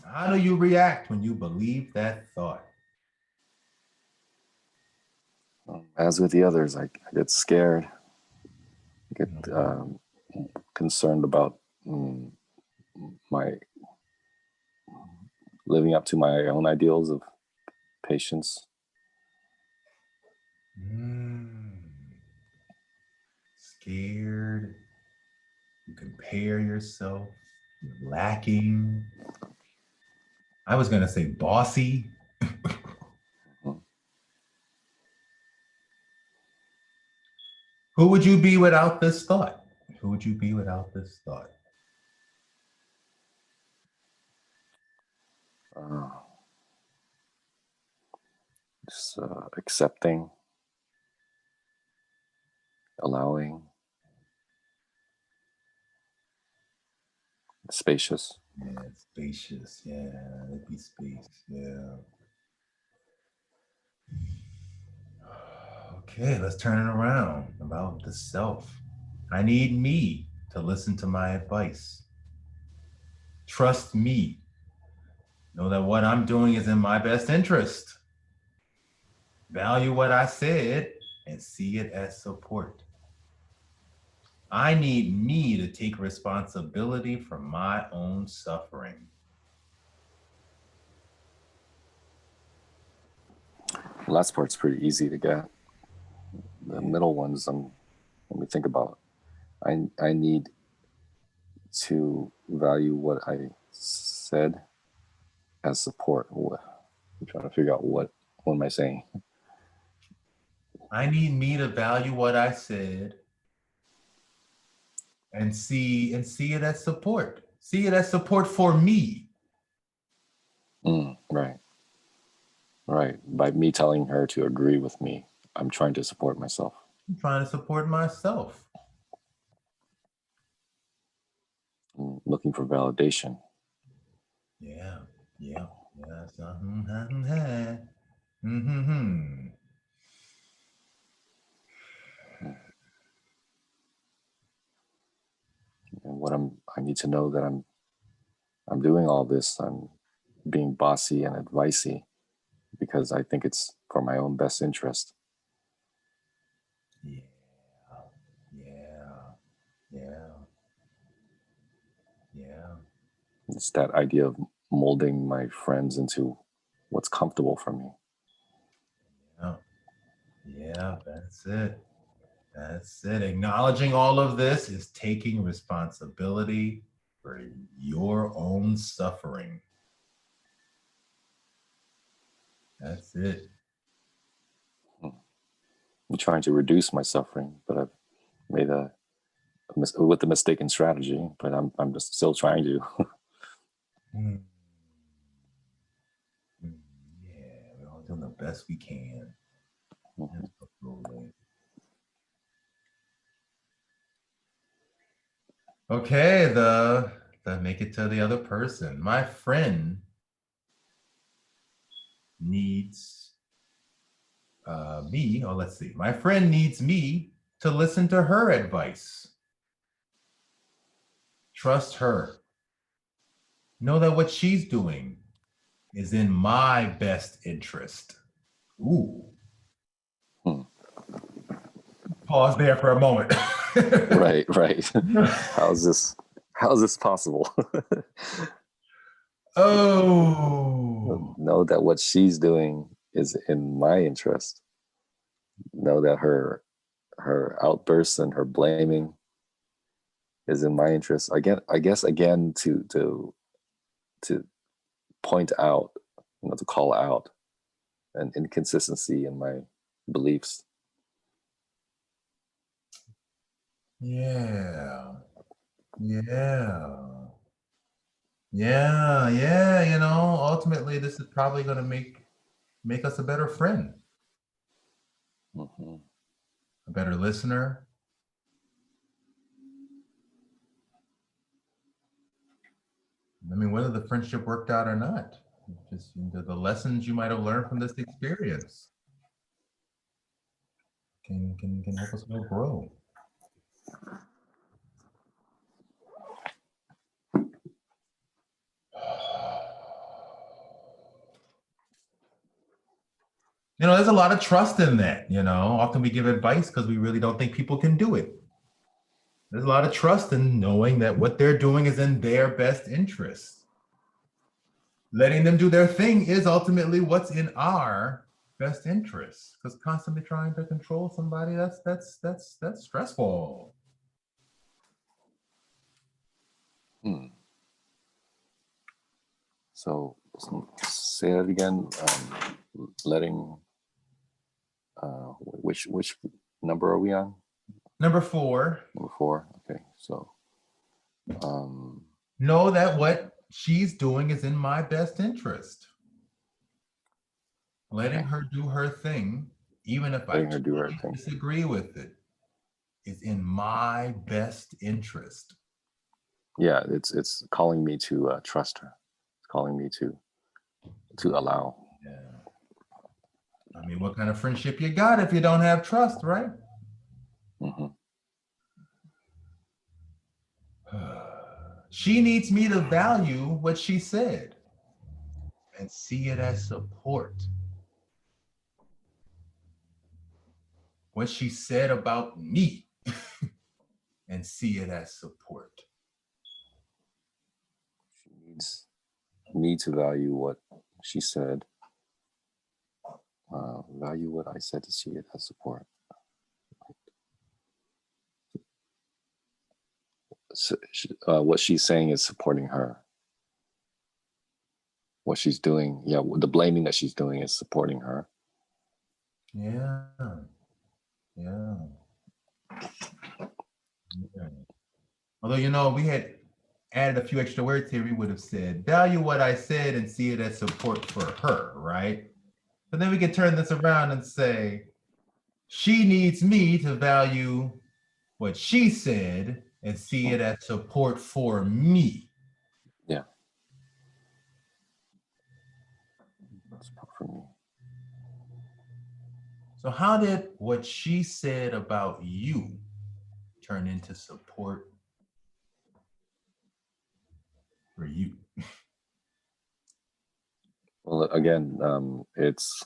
How do you react when you believe that thought? As with the others, I get scared. I get concerned about my living up to my own ideals of patience. Scared. You compare yourself. You're lacking. I was going to say bossy. Who would you be without this thought? Who would you be without this thought? Just accepting, allowing, spacious. Yeah, spacious. Yeah, it'd be space. Yeah. Okay, let's turn it around about the self. I need me to listen to my advice. Trust me. Know that what I'm doing is in my best interest. Value what I said and see it as support. I need me to take responsibility for my own suffering. The last part's pretty easy to get. The middle ones, let me think about. I need to value what I said as support. I'm trying to figure out what am I saying? I need me to value what I said and see it as support. See it as support for me. Right. By me telling her to agree with me, I'm trying to support myself. I'm trying to support myself. I'm looking for validation. Yeah. And I need to know that I'm doing all this. I'm being bossy and advicey because I think it's for my own best interest. Yeah. It's that idea of molding my friends into what's comfortable for me. Yeah, that's it. That's it. Acknowledging all of this is taking responsibility for your own suffering. That's it. I'm trying to reduce my suffering, but I've made with the mistaken strategy, but I'm just still trying to. Yeah, we're all doing the best we can. Absolutely. Okay, the make it to the other person. My friend needs me, let's see. My friend needs me to listen to her advice. Trust her. Know that what she's doing is in my best interest. Ooh. Pause there for a moment. Right. How is this possible? Oh. Know that what she's doing is in my interest. Know that her outbursts and her blaming is in my interest. I guess again to point out, to call out an inconsistency in my beliefs. Yeah. Ultimately this is probably going to make us a better friend. A better listener. I mean, whether the friendship worked out or not, just the lessons you might have learned from this experience can help us all grow. There's a lot of trust in that. Often we give advice because we really don't think people can do it. There's a lot of trust in knowing that what they're doing is in their best interest. letting them do their thing is ultimately what's in our best interest. Because constantly trying to control somebody, that's stressful. So say that again. Letting. Which number are we on? Number 4. Number 4. Okay. So. Know that what she's doing is in my best interest. Letting her do her thing, even if I disagree with it, is in my best interest. Yeah, it's calling me to trust her. It's calling me to allow. Yeah. I mean, what kind of friendship you got if you don't have trust, right? Mm-hmm. She needs me to value what she said and see it as support. What she said about me and see it as support. She needs me to value what she said. Value what I said to see it as support. So, what she's saying is supporting her. What she's doing, the blaming that she's doing is supporting her. Yeah. Although, we had added a few extra words here, we would have said, value what I said and see it as support for her, right? But then we could turn this around and say, she needs me to value what she said and see it as support for me. Yeah. Support for me. So how did what she said about you turn into support for you? Well, again, it's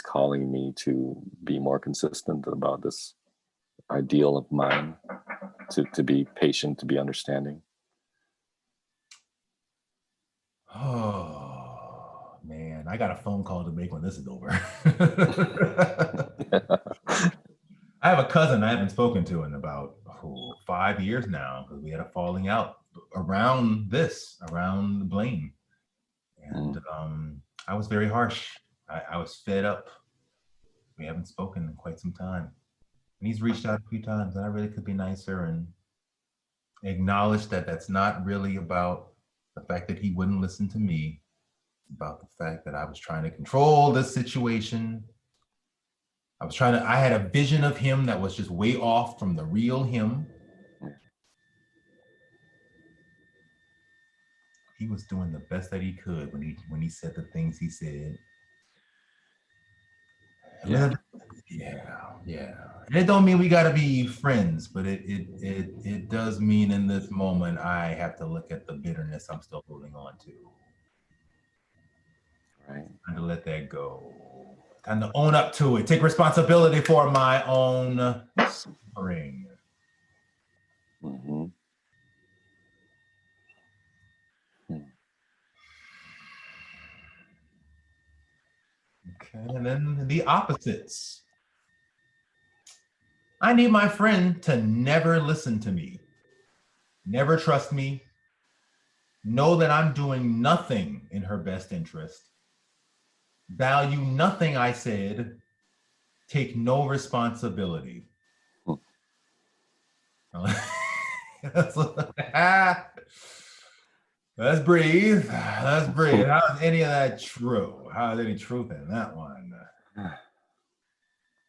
calling me to be more consistent about this ideal of mine, to be patient, to be understanding. Oh man, I got a phone call to make when this is over. I have a cousin I haven't spoken to in about 5 years now because we had a falling out around the blame. And I was very harsh. I was fed up. We haven't spoken in quite some time. And he's reached out a few times, and I really could be nicer and acknowledge that that's not really about the fact that he wouldn't listen to me. It's about the fact that I was trying to control this situation. I had a vision of him that was just way off from the real him. He was doing the best that he could when he said the things he said. Yeah. And it don't mean we got to be friends, but it does mean in this moment I have to look at the bitterness I'm still holding on to. Right. Time to let that go. Time to own up to it. Take responsibility for my own suffering. Mm-hmm. Okay, and then the opposites. I need my friend to never listen to me, never trust me, know that I'm doing nothing in her best interest, value nothing I said, take no responsibility. Let's breathe. How is any of that true? How is any truth in that one?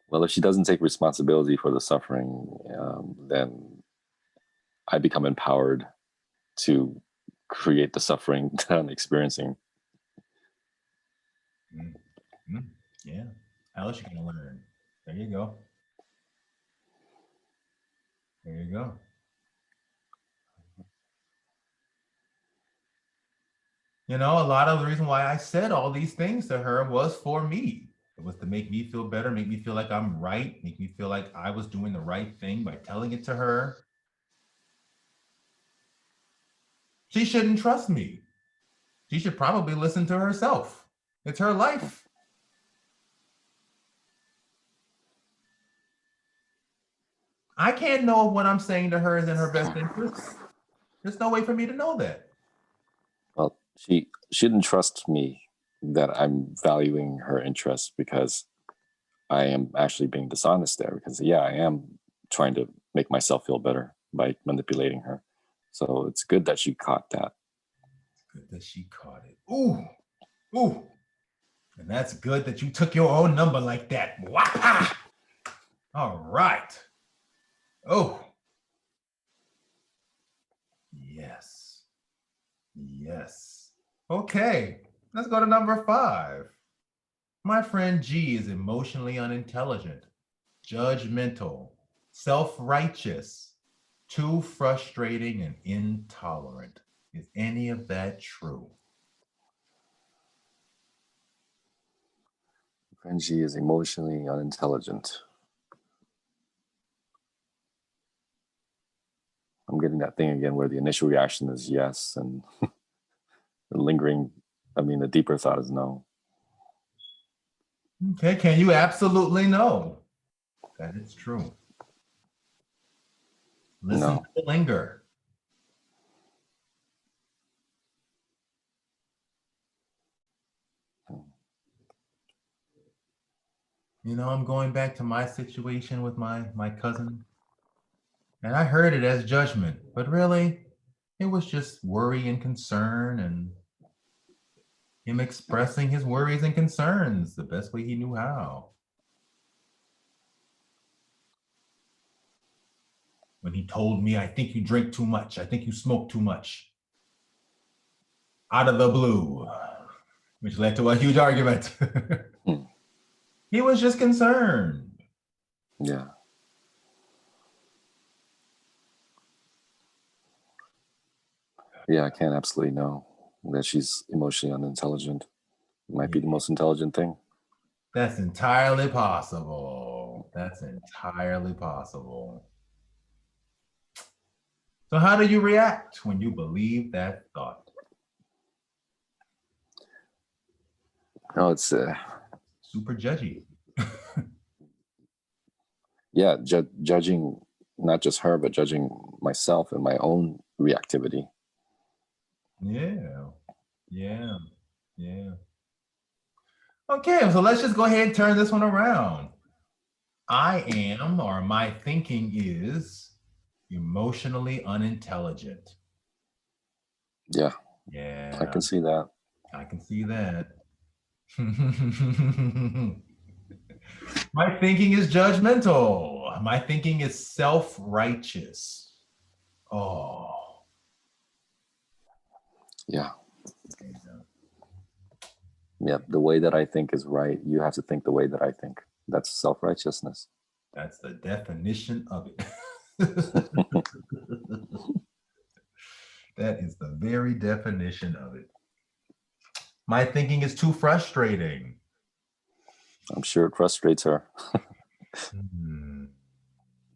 Well, if she doesn't take responsibility for the suffering, then I become empowered to create the suffering that I'm experiencing. Mm-hmm. Yeah. How else you gonna learn? There you go. There you go. A lot of the reason why I said all these things to her was for me. It was to make me feel better, make me feel like I'm right, make me feel like I was doing the right thing by telling it to her. She shouldn't trust me. She should probably listen to herself. It's her life. I can't know what I'm saying to her is in her best interest. There's no way for me to know that. Well, she shouldn't trust me that I'm valuing her interests because I am actually being dishonest there. Because yeah, I am trying to make myself feel better by manipulating her. So it's good that she caught that. Good that she caught it. Ooh, ooh. And that's good that you took your own number like that. Wapa! All right. Oh. Yes. Yes. Okay. Let's go to number 5. My friend G is emotionally unintelligent, judgmental, self-righteous, too frustrating, and intolerant. Is any of that true? Friend G is emotionally unintelligent. I'm getting that thing again where the initial reaction is yes, and the lingering, the deeper thought is no. Okay, can you absolutely know that it's true? Listen No. to the linger. I'm going back to my situation with my cousin, and I heard it as judgment, but really, it was just worry and concern, and him expressing his worries and concerns the best way he knew how. When he told me, I think you drink too much, I think you smoke too much, out of the blue, which led to a huge argument. He was just concerned. Yeah. Yeah, I can't absolutely know that she's emotionally unintelligent. It might be the most intelligent thing. That's entirely possible. That's entirely possible. So how do you react when you believe that thought? No, it's super judgy. Yeah, judging not just her, but judging myself and my own reactivity. Yeah. Okay, so let's just go ahead and turn this one around. I am, or my thinking is, emotionally unintelligent. Yeah. Yeah. I can see that. I can see that. My thinking is judgmental. My thinking is self-righteous. Oh. Yeah. Yeah. The way that I think is right. You have to think the way that I think. That's self-righteousness. That's the definition of it. That is the very definition of it. My thinking is too frustrating. I'm sure it frustrates her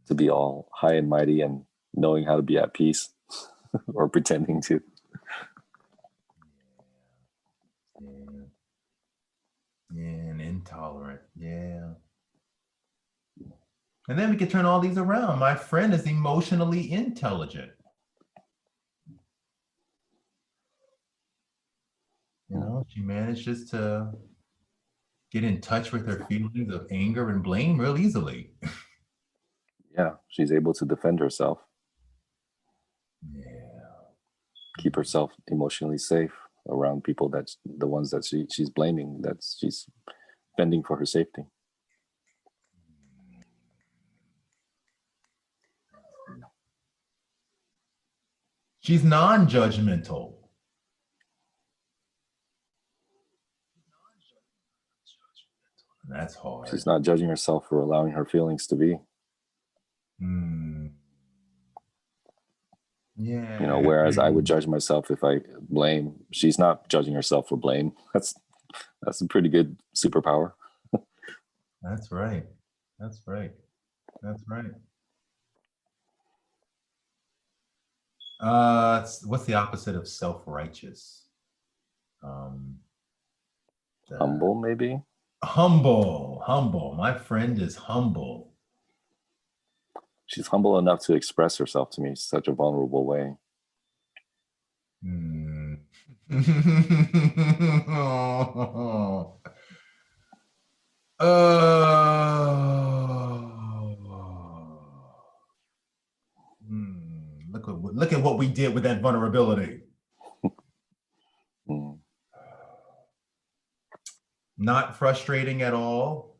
to be all high and mighty and knowing how to be at peace or pretending to. Yeah, and intolerant. Yeah. And then we can turn all these around. My friend is emotionally intelligent. She manages to get in touch with her feelings of anger and blame real easily. Yeah, she's able to defend herself. Yeah. Keep herself emotionally safe around people that's the ones that she's blaming, that she's fending for her safety. She's non-judgmental. That's hard. She's not judging herself for allowing her feelings to be. Yeah. Whereas I would judge myself if I blame. She's not judging herself for blame. That's a pretty good superpower. That's right. What's the opposite of self-righteous? Humble, maybe? Humble. My friend is humble. She's humble enough to express herself to me in such a vulnerable way. Look at what we did with that vulnerability. Not frustrating at all.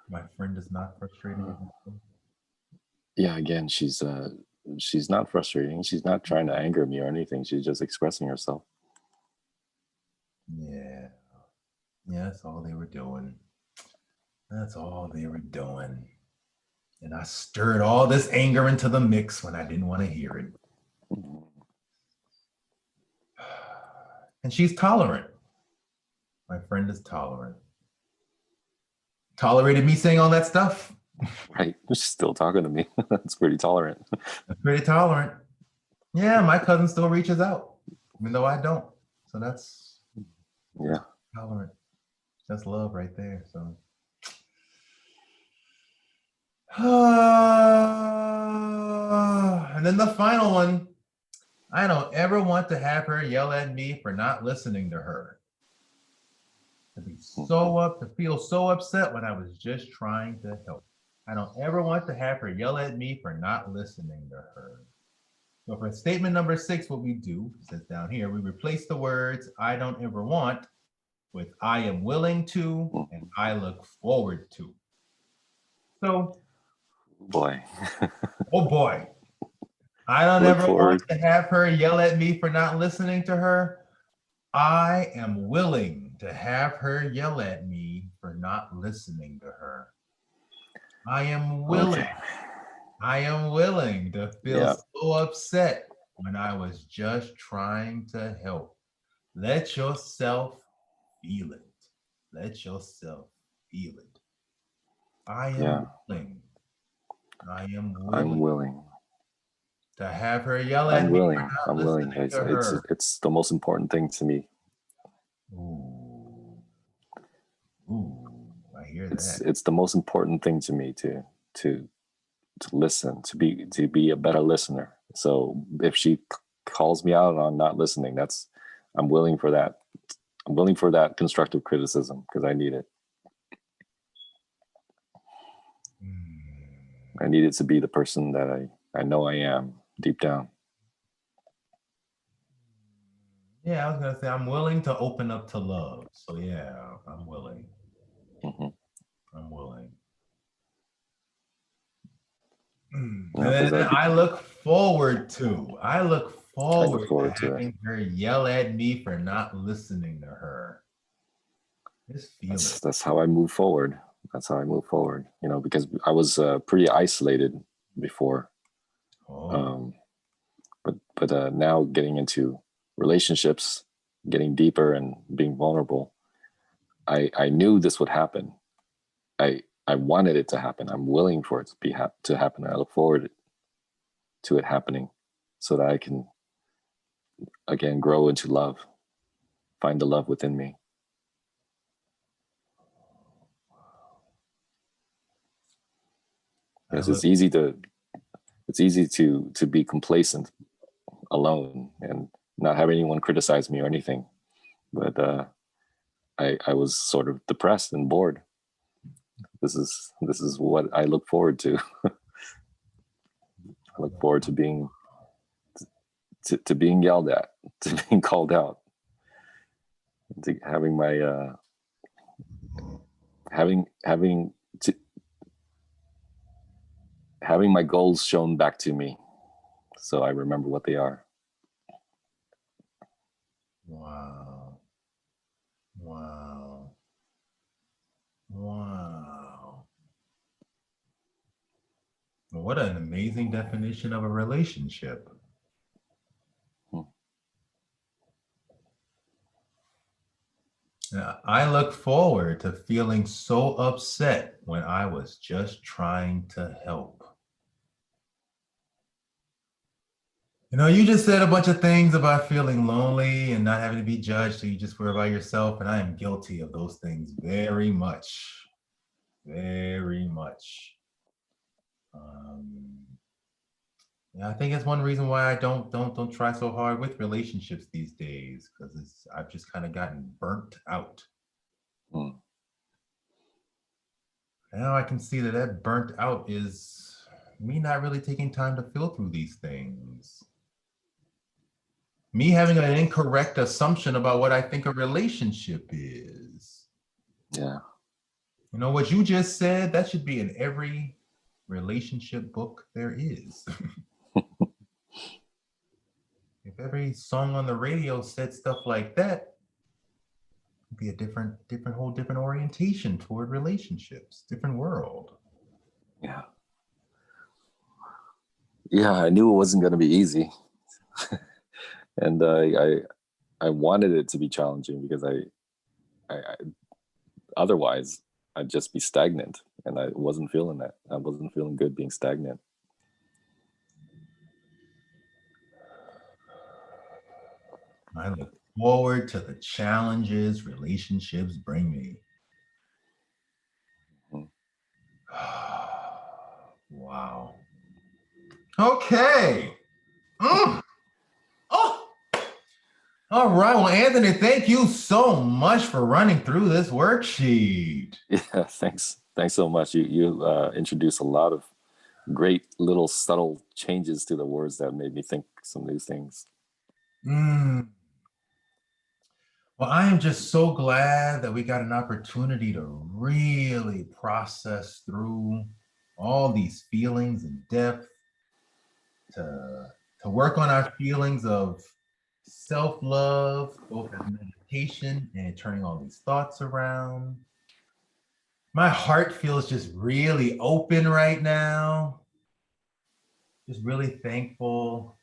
My friend is not frustrating at all. Yeah, again, she's not frustrating. She's not trying to anger me or anything. She's just expressing herself. Yeah, that's all they were doing. And I stirred all this anger into the mix when I didn't want to hear it. And she's tolerant. My friend is tolerant. Tolerated me saying all that stuff. Right. She's still talking to me. That's pretty tolerant. That's pretty tolerant. Yeah, my cousin still reaches out, even though I don't. So that's tolerant. That's love right there. So and then the final one. I don't ever want to have her yell at me for not listening to her. To feel so upset when I was just trying to help. I don't ever want to have her yell at me for not listening to her. So for statement number 6, what we do, it says down here, we replace the words I don't ever want with I am willing to and I look forward to. So, boy. Oh boy. I don't ever want to have her yell at me for not listening to her. I am willing to have her yell at me for not listening to her. I am willing. Okay. I am willing to feel so upset when I was just trying to help. Let yourself feel it. Let yourself feel it. I am willing. I am willing. I'm willing to have her yell at me. I'm willing. It's the most important thing to me. Ooh, I hear that. It's the most important thing to me to listen, to be a better listener. So if she calls me out on not listening, I'm willing for that. I'm willing for that constructive criticism because I need it. I need it to be the person that I know I am deep down. Yeah, I was gonna say I'm willing to open up to love. So yeah, I'm willing. I'm willing. And then I look forward to having her yell at me for not listening to her. That's how I move forward. That's how I move forward. You know, because I was pretty isolated before. But now getting into relationships, getting deeper and being vulnerable, I knew this would happen. I wanted it to happen. I'm willing for it to happen. I look forward to it happening so that I can, again, grow into love, find the love within me. Yes, it's easy to be complacent alone and not have anyone criticize me or anything. But I was sort of depressed and bored. This is what I look forward to. I look forward to being yelled at, to being called out, to having my having my goals shown back to me, so I remember what they are. Wow. What an amazing definition of a relationship. I look forward to feeling so upset when I was just trying to help. You know, you just said a bunch of things about feeling lonely and not having to be judged, so you just were by yourself. And I am guilty of those things very much, very much. Um, yeah, I think it's one reason why I don't try so hard with relationships these days, because I've just kind of gotten burnt out. Mm. Now I can see that that burnt out is me not really taking time to feel through these things. Me having an incorrect assumption about what I think a relationship is. Yeah. You know, what you just said, that should be in every relationship book there is. If every song on the radio said stuff like that, it'd be a whole different orientation toward relationships, different world. Yeah. Yeah, I knew it wasn't going to be easy. And I wanted it to be challenging because I otherwise I'd just be stagnant, and I wasn't feeling that. I wasn't feeling good being stagnant. I look forward to the challenges relationships bring me. Mm. Wow. Okay. Mm. Oh, all right. Well, Anthony, thank you so much for running through this worksheet. Yeah, thanks so much. You introduced a lot of great little subtle changes to the words that made me think some new things. Mm. Well, I am just so glad that we got an opportunity to really process through all these feelings in depth, to, to work on our feelings of self-love, both as meditation and turning all these thoughts around. My heart feels just really open right now. Just really thankful.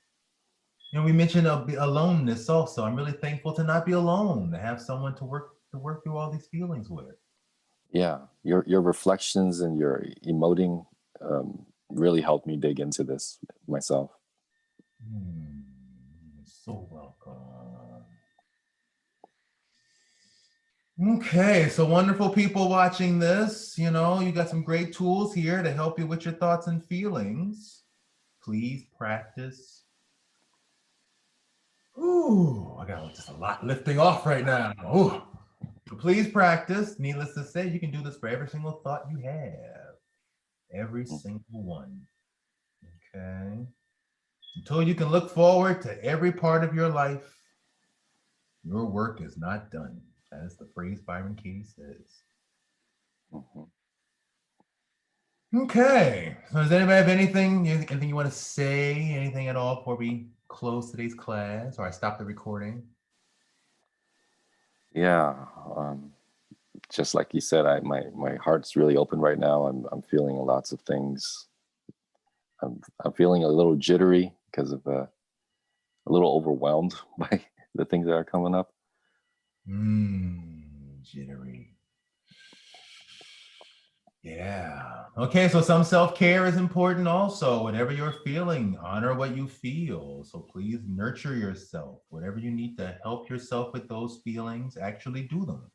You know, we mentioned aloneness also. I'm really thankful to not be alone, to have someone to work through all these feelings with. Yeah, your reflections and your emoting really helped me dig into this myself. You're so welcome. Okay, so wonderful people watching this. You know, you got some great tools here to help you with your thoughts and feelings. Please practice. Ooh, I got just a lot lifting off right now. Ooh. So please practice. Needless to say, you can do this for every single thought you have. Every single one. Okay. Until you can look forward to every part of your life, your work is not done. That is the phrase Byron Katie says. Mm-hmm. Okay. So does anybody have anything you want to say? Anything at all before we close today's class or I stop the recording? Yeah, just like you said, my heart's really open right now. I'm feeling lots of things. I'm feeling a little jittery because of a little overwhelmed by the things that are coming up. Jittery. Yeah. Okay, so some self-care is important also. Whatever you're feeling, honor what you feel. So please nurture yourself. Whatever you need to help yourself with those feelings, actually do them.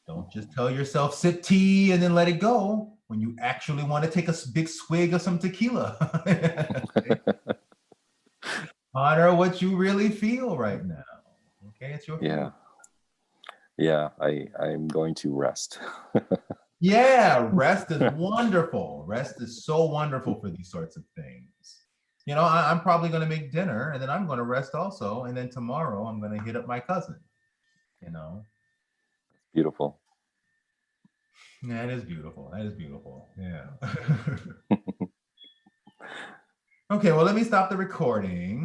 Don't just tell yourself sip tea and then let it go when you actually want to take a big swig of some tequila. Honor what you really feel right now. Okay, it's your Yeah. Yeah, I'm going to rest. Yeah, rest is wonderful. Rest is so wonderful for these sorts of things. You know, I'm probably going to make dinner and then I'm going to rest also. And then tomorrow I'm going to hit up my cousin, you know. Beautiful. That is beautiful. That is beautiful. Yeah. Okay, well, let me stop the recording.